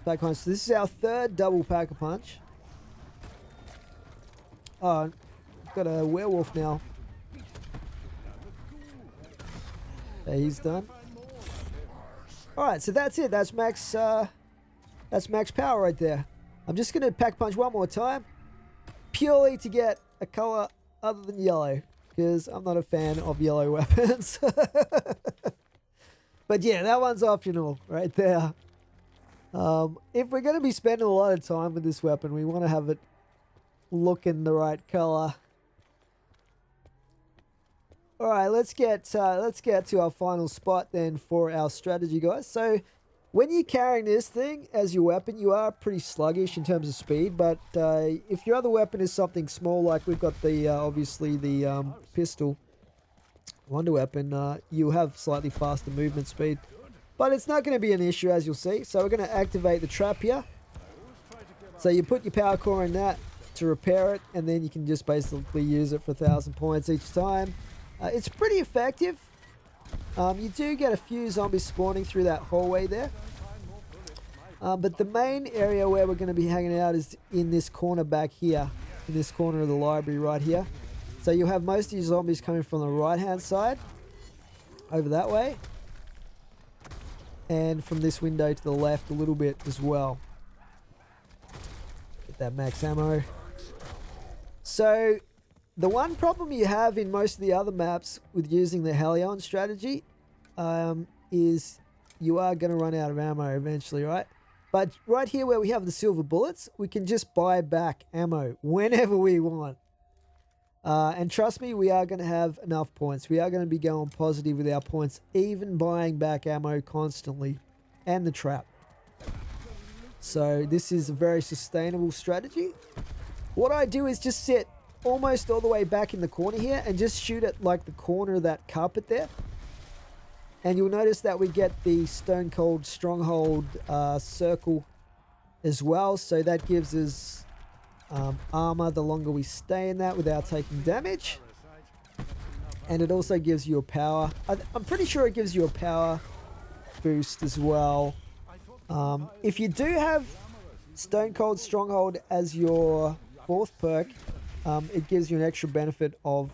Packer punch. So this is our 3rd double packer punch. Oh, we've got a werewolf now. Beat Okay, he's done. Alright, so that's it. That's max power right there. I'm just going to pack punch one more time. Purely to get a color other than yellow. Because I'm not a fan of yellow weapons. But yeah, that one's optional right there. If we're going to be spending a lot of time with this weapon, we want to have it looking the right color. All right, let's get to our final spot then for our strategy, guys. So when you're carrying this thing as your weapon, you are pretty sluggish in terms of speed. But if your other weapon is something small, like we've got the obviously the pistol wonder weapon, you have slightly faster movement speed. But it's not going to be an issue, as you'll see. So we're going to activate the trap here. So you put your power core in that to repair it, and then you can just basically use it for 1,000 points each time. It's pretty effective. You do get a few zombies spawning through that hallway there. But the main area where we're going to be hanging out is in this corner back here. In this corner of the library right here. So you'll have most of your zombies coming from the right-hand side. Over that way. And from this window to the left a little bit as well. Get that max ammo. So the one problem you have in most of the other maps with using the Hellion strategy is you are going to run out of ammo eventually, right? But right here where we have the silver bullets, we can just buy back ammo whenever we want. And trust me, we are going to have enough points. We are going to be going positive with our points, even buying back ammo constantly. And the trap. So this is a very sustainable strategy. What I do is just sit almost all the way back in the corner here and just shoot at like the corner of that carpet there. And you'll notice that we get the Stone Cold Stronghold circle as well. So that gives us armor the longer we stay in that without taking damage. And it also gives you a power. I'm pretty sure it gives you a power boost as well. If you do have Stone Cold Stronghold as your 4th perk, it gives you an extra benefit of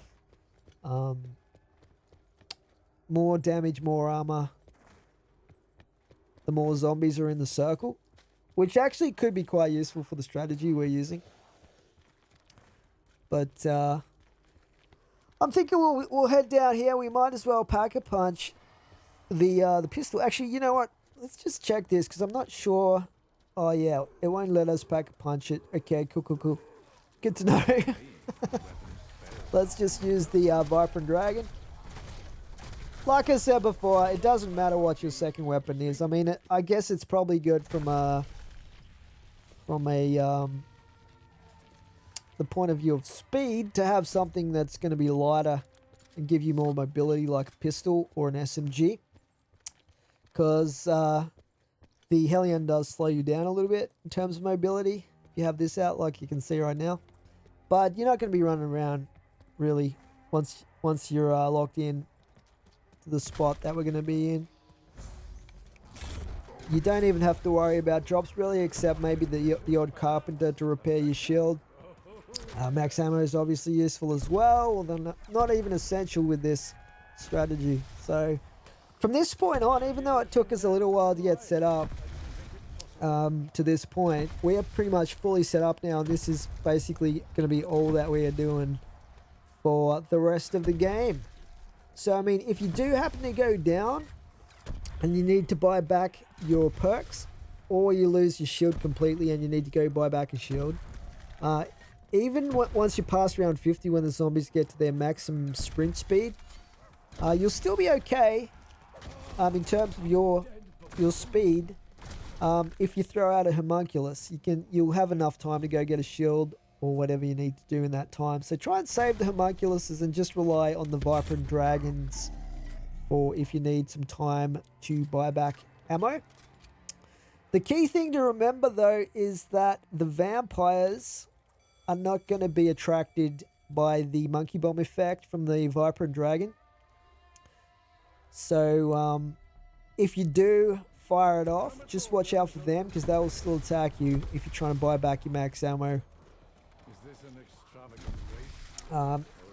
more damage, more armor, the more zombies are in the circle, which actually could be quite useful for the strategy we're using. But I'm thinking we'll head down here. We might as well pack a punch the pistol. Actually, you know what? Let's just check this because I'm not sure. Oh yeah, it won't let us pack a punch it. Okay, cool. Good to know. Let's just use the Viper and Dragon. Like I said before, it doesn't matter what your second weapon is. I mean, I guess it's probably good from the point of view of speed to have something that's going to be lighter and give you more mobility, like a pistol or an SMG. Because the Hellion does slow you down a little bit in terms of mobility. If you have this out, like you can see right now. But you're not going to be running around, really, once you're locked in to the spot that we're going to be in. You don't even have to worry about drops, really, except maybe the odd carpenter to repair your shield. Max ammo is obviously useful as well, although not even essential with this strategy. So from this point on, even though it took us a little while to get set up to this point, we are pretty much fully set up now. This is basically going to be all that we are doing for the rest of the game. So, I mean, if you do happen to go down and you need to buy back your perks, or you lose your shield completely and you need to go buy back a shield, even once you pass around 50 when the zombies get to their maximum sprint speed, you'll still be okay in terms of your speed. If you throw out a Homunculus, you'll have enough time to go get a shield or whatever you need to do in that time. So try and save the Homunculuses and just rely on the Viper and Dragons for if you need some time to buy back ammo. The key thing to remember though is that the vampires are not going to be attracted by the monkey bomb effect from the Viper and Dragon. So if you do fire it off, just watch out for them because they will still attack you if you're trying to buy back your max ammo.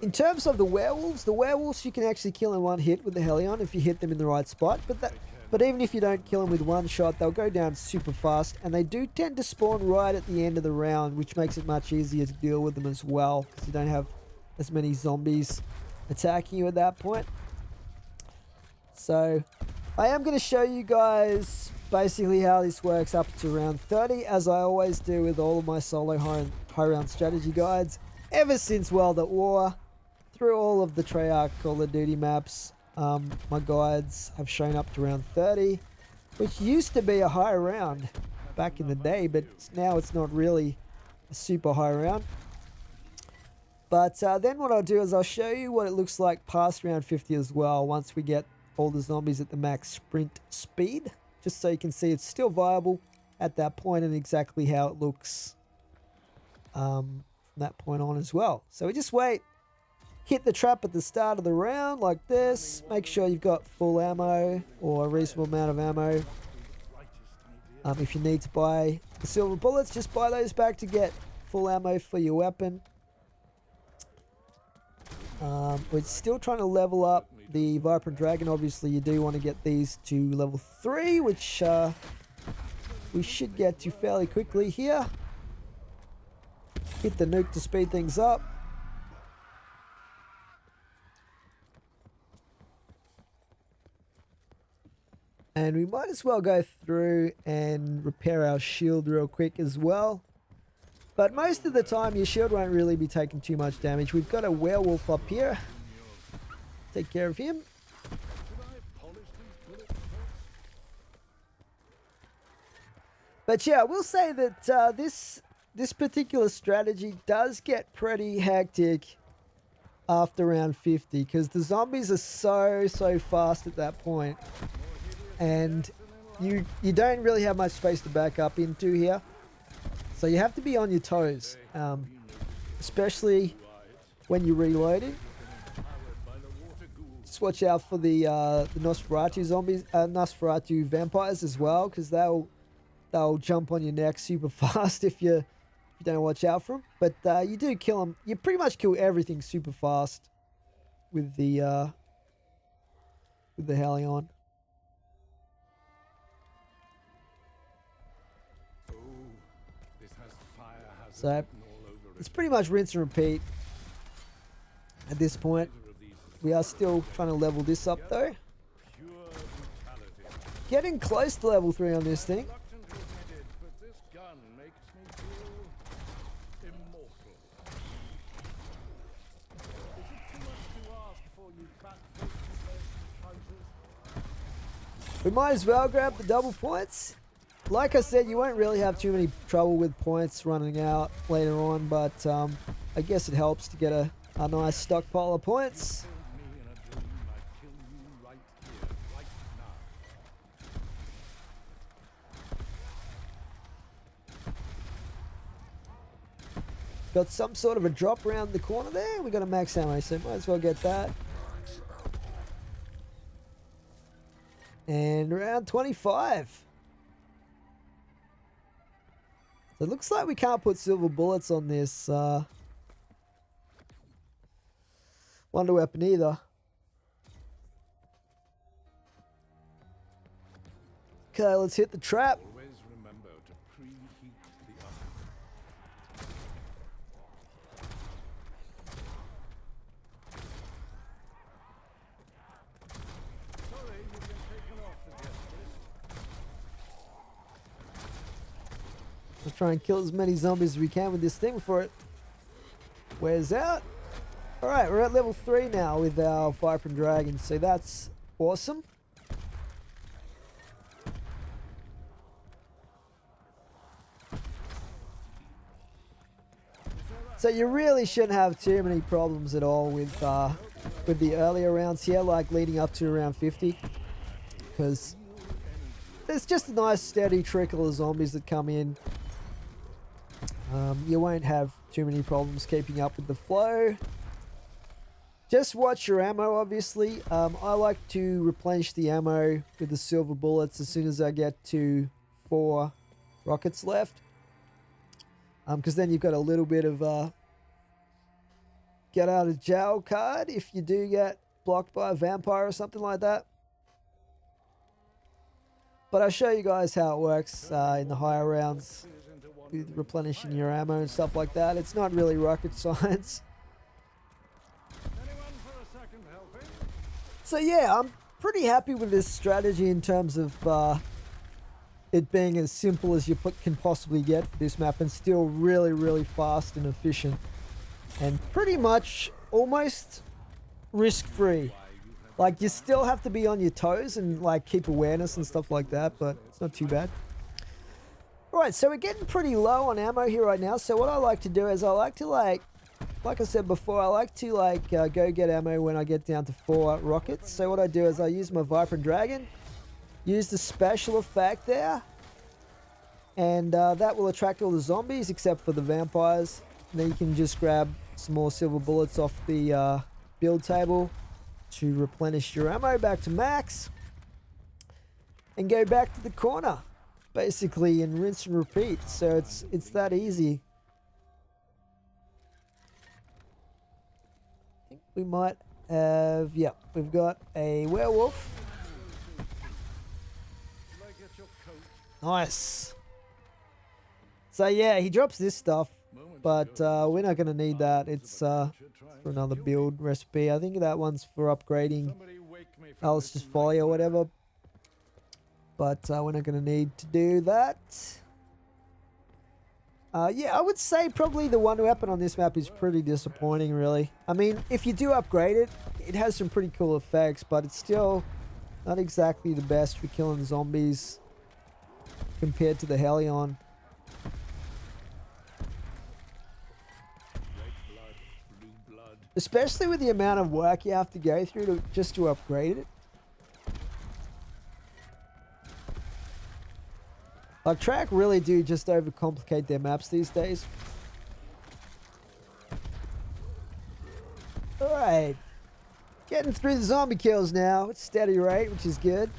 In terms of the werewolves you can actually kill in one hit with the Hellion if you hit them in the right spot. But even if you don't kill them with one shot, they'll go down super fast, and they do tend to spawn right at the end of the round, which makes it much easier to deal with them as well, because you don't have as many zombies attacking you at that point. So I am going to show you guys basically how this works up to round 30, as I always do with all of my solo high round strategy guides ever since World at War. Through all of the Treyarch Call of Duty maps, my guides have shown up to round 30, which used to be a high round back in the day, but now it's not really a super high round. But then what I'll do is I'll show you what it looks like past round 50 as well, once we get all the zombies at the max sprint speed, just so you can see it's still viable at that point and exactly how it looks from that point on as well. So we just wait, hit the trap at the start of the round like this, make sure you've got full ammo or a reasonable amount of ammo. If you need to buy the silver bullets, just buy those back to get full ammo for your weapon. We're still trying to level up the Vibrant Dragon. Obviously you do want to get these to level 3, which we should get to fairly quickly here. Hit the nuke to speed things up. And we might as well go through and repair our shield real quick as well. But most of the time your shield won't really be taking too much damage. We've got a werewolf up here. Take care of him. But yeah, I will say that this particular strategy does get pretty hectic after round 50, because the zombies are so fast at that point, and you don't really have much space to back up into here, so you have to be on your toes, especially when you're reloading. Just watch out for the Nosferatu zombies, Nosferatu vampires as well, because they'll jump on your neck super fast if you don't watch out for them. But you do kill them. You pretty much kill everything super fast with the Hellion. So it's pretty much rinse and repeat at this point. We are still trying to level this up though. Getting close to level 3 on this thing. We might as well grab the double points. Like I said, you won't really have too many trouble with points running out later on, but I guess it helps to get a nice stockpile of points. Got some sort of a drop around the corner there. We got a max ammo, so might as well get that. And round 25. So it looks like we can't put silver bullets on this wonder weapon either. Okay, let's hit the trap. Always remember to preheat the oven. Sorry, you've been taken off the guest list. We'll try and kill as many zombies as we can with this thing before it wears out. Alright, we're at level 3 now with our Vibrant Dragon, so that's awesome. So you really shouldn't have too many problems at all with the earlier rounds here, like leading up to around 50, because there's just a nice steady trickle of zombies that come in. You won't have too many problems keeping up with the flow. Just watch your ammo, obviously. I like to replenish the ammo with the silver bullets as soon as I get to 4 rockets left. Because then you've got a little bit of get out of jail card if you do get blocked by a vampire or something like that. But I'll show you guys how it works in the higher rounds with replenishing your ammo and stuff like that. It's not really rocket science. Anyone for a second helping? So yeah, I'm pretty happy with this strategy in terms of it being as simple as you can possibly get for this map, and still really, really fast and efficient. And pretty much almost risk-free. Like, you still have to be on your toes and like keep awareness and stuff like that, but it's not too bad. Alright, so we're getting pretty low on ammo here right now. So what I like to do is I like to like I said before, I like to go get ammo when I get down to 4 rockets. So what I do is I use my Vibrant Dragon, use the special effect there, and that will attract all the zombies except for the vampires. And then you can just grab some more silver bullets off the build table to replenish your ammo back to max, and go back to the corner basically and rinse and repeat. So it's that easy. I think we might have, yeah, we've got a werewolf. Like at your coat. Nice. So yeah, he drops this stuff, but we're not going to need that. It's for another build recipe. I think that one's for upgrading Somebody wake me from Alice this just folly or whatever. But we're not going to need to do that. Yeah, I would say probably the one weapon on this map is pretty disappointing, really. I mean, if you do upgrade it, it has some pretty cool effects, but it's still not exactly the best for killing zombies compared to the Helion. Especially with the amount of work you have to go through just to upgrade it. Like, Track really do just overcomplicate their maps these days. Alright. Getting through the zombie kills now. It's steady rate, which is good.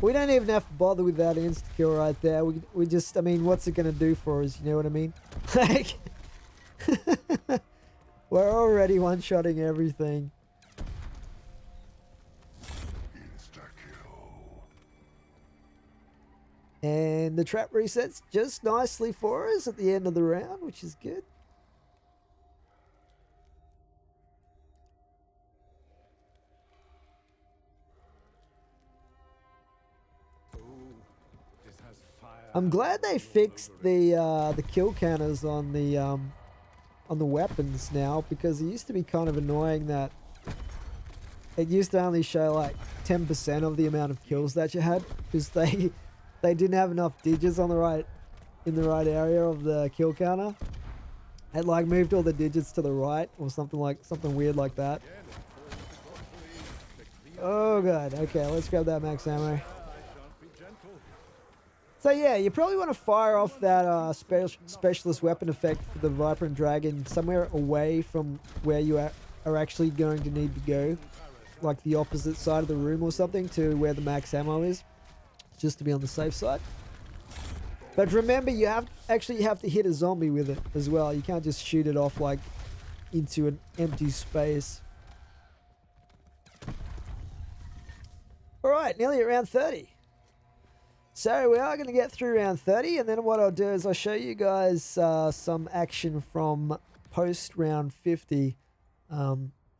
We don't even have to bother with that insta-kill right there. We just, I mean, what's it going to do for us? You know what I mean? Like, we're already one-shotting everything. And the trap resets just nicely for us at the end of the round, which is good. This has fire. I'm glad they fixed the kill counters on the weapons now, because it used to be kind of annoying that it used to only show like 10% of the amount of kills that you had, because they didn't have enough digits on in the right area of the kill counter. It like moved all the digits to the right or something weird like that. Oh god, okay, let's grab that max ammo. So yeah, you probably want to fire off that specialist weapon effect for the Vibrant Dragon somewhere away from where you are actually going to need to go. Like the opposite side of the room or something to where the max ammo is, just to be on the safe side. But remember, you have to hit a zombie with it as well. You can't just shoot it off like into an empty space. Alright, nearly at round 30. So we are going to get through round 30, and then what I'll do is I'll show you guys some action from post round 50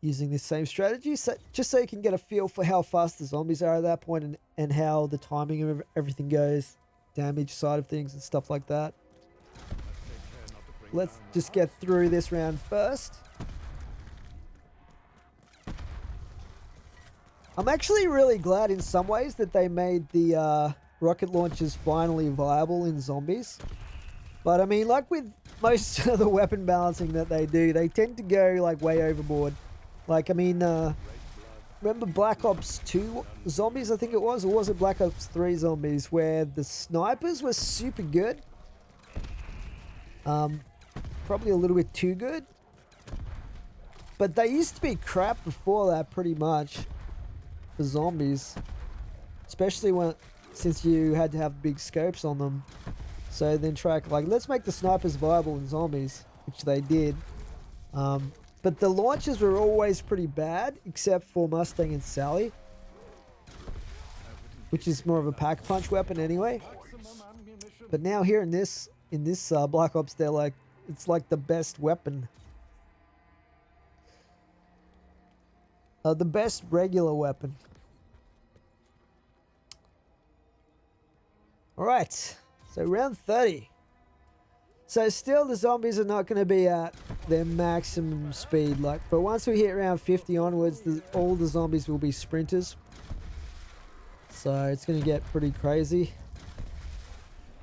using this same strategy, so just so you can get a feel for how fast the zombies are at that point, and how the timing of everything goes, damage side of things and stuff like that. Let's just get through this round first. I'm actually really glad in some ways that they made the rocket launchers finally viable in zombies. But I mean, like with most of the weapon balancing that they do, they tend to go like way overboard. Like, I mean, remember Black Ops 2 zombies, I think it was? Or was it Black Ops 3 zombies, where the snipers were super good? Probably a little bit too good. But they used to be crap before that, pretty much, for zombies. Especially since you had to have big scopes on them. So then Track, like, let's make the snipers viable in zombies. which they did. But the launches were always pretty bad, except for Mustang and Sally, which is more of a pack punch weapon anyway. But now here in this Black Ops, they're like, it's like the best weapon. The best regular weapon. Alright, so round 30. So still the zombies are not going to be at their maximum speed, but once we hit round 50 onwards, all the zombies will be sprinters. So it's going to get pretty crazy.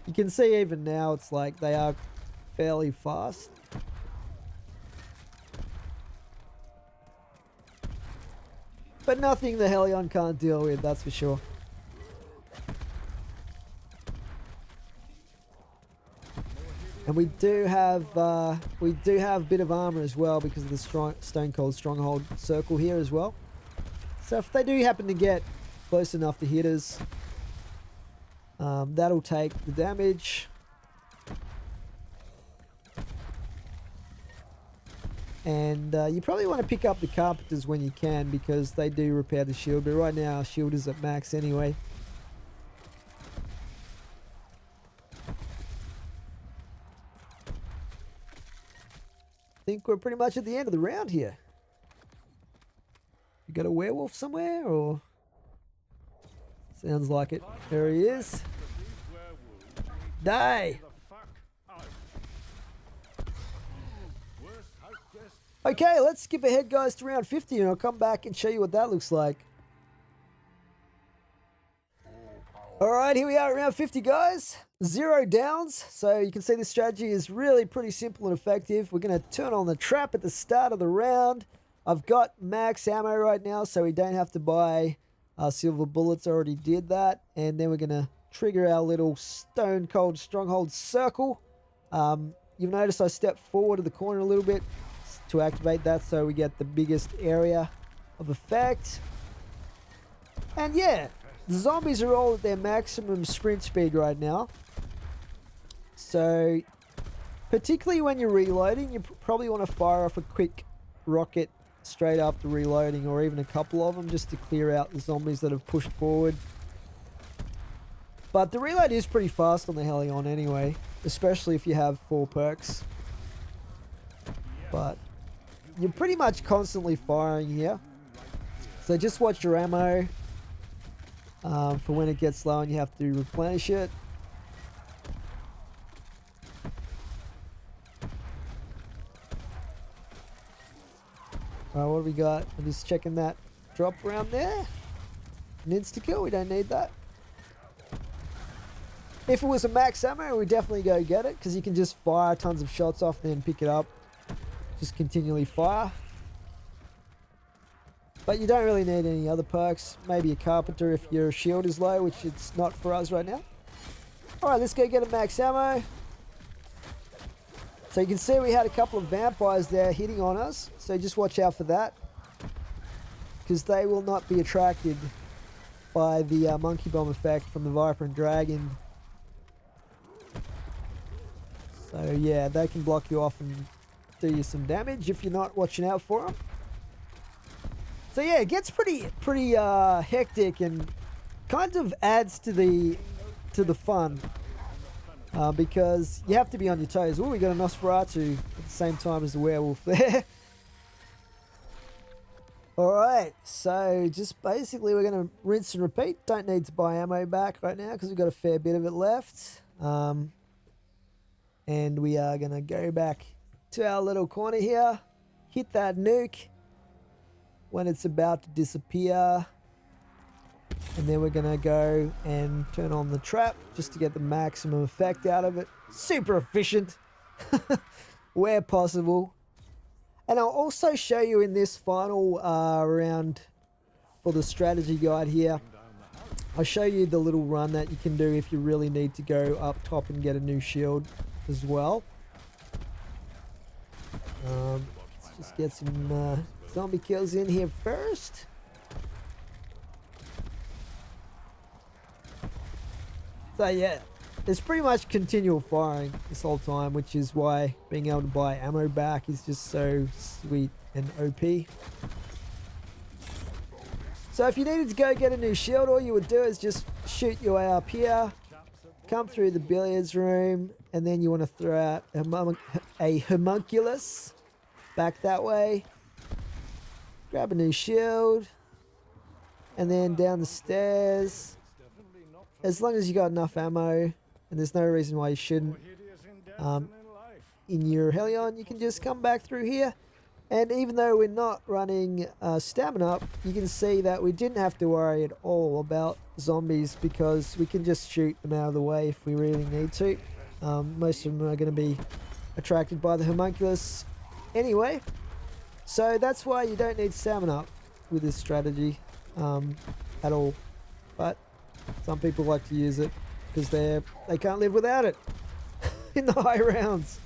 You can see even now it's like they are fairly fast. But nothing the Hellion can't deal with, that's for sure. And we do have a bit of armor as well because of the Stone Cold Stronghold circle here as well. So if they do happen to get close enough to hit us, that'll take the damage. And you probably want to pick up the Carpenters when you can because they do repair the shield. But right now our shield is at max anyway. I think we're pretty much at the end of the round here. You got a werewolf somewhere, or? Sounds like it. There he is. Die! Okay, let's skip ahead, guys, to round 50, and I'll come back and show you what that looks like. Alright, here we are at round 50, guys. 0 downs. So you can see the strategy is really pretty simple and effective. We're going to turn on the trap at the start of the round. I've got max ammo right now, so we don't have to buy silver bullets. I already did that. And then we're going to trigger our little Stone Cold Stronghold circle. You've noticed I stepped forward to the corner a little bit to activate that, so we get the biggest area of effect. And yeah, the zombies are all at their maximum sprint speed right now. So, particularly when you're reloading, you probably want to fire off a quick rocket straight after reloading, or even a couple of them, just to clear out the zombies that have pushed forward. But the reload is pretty fast on the Hellion anyway, especially if you have 4 perks. But you're pretty much constantly firing here. So just watch your ammo for when it gets low and you have to replenish it. Alright, what do we got? I'm just checking that drop around there. An insta-kill, we don't need that. If it was a max ammo, we'd definitely go get it, because you can just fire tons of shots off and then pick it up. Just continually fire. But you don't really need any other perks. Maybe a Carpenter if your shield is low, which it's not for us right now. Alright, let's go get a max ammo. So you can see we had a couple of vampires there hitting on us. So just watch out for that, because they will not be attracted by the monkey bomb effect from the Viper and Dragon. So yeah, they can block you off and do you some damage if you're not watching out for them. So yeah, it gets pretty hectic and kind of adds to the fun. Because you have to be on your toes. Oh, we got a Nosferatu at the same time as the werewolf there. Alright, so just basically we're going to rinse and repeat. Don't need to buy ammo back right now because we've got a fair bit of it left. And we are going to go back to our little corner here. Hit that nuke when it's about to disappear. And then we're going to go and turn on the trap just to get the maximum effect out of it. Super efficient where possible. And I'll also show you in this final round for the strategy guide here. I'll show you the little run that you can do if you really need to go up top and get a new shield as well. Let's just get some zombie kills in here first. So yeah, It's pretty much continual firing this whole time, which is why being able to buy ammo back is just so sweet and OP. So if you needed to go get a new shield, all you would do is just shoot your way up here, come through the billiards room, and then you want to throw out a homunculus back that way. Grab a new shield, and then down the stairs. As long as you got enough ammo, and there's no reason why you shouldn't, in your Helion, you can just come back through here. And even though we're not running stamina up, you can see that we didn't have to worry at all about zombies because we can just shoot them out of the way if we really need to. Most of them are going to be attracted by the homunculus anyway. So that's why you don't need stamina up with this strategy at all. But some people like to use it because they can't live without it in the high rounds.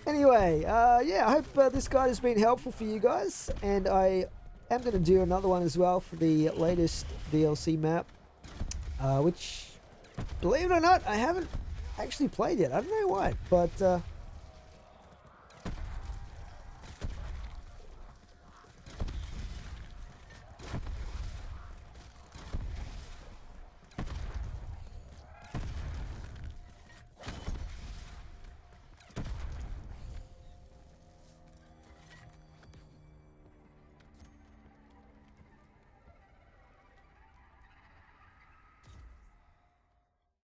Anyway, yeah, I hope this guide has been helpful for you guys, and I am going to do another one as well for the latest DLC map, which, believe it or not, I haven't actually played yet. I don't know why, but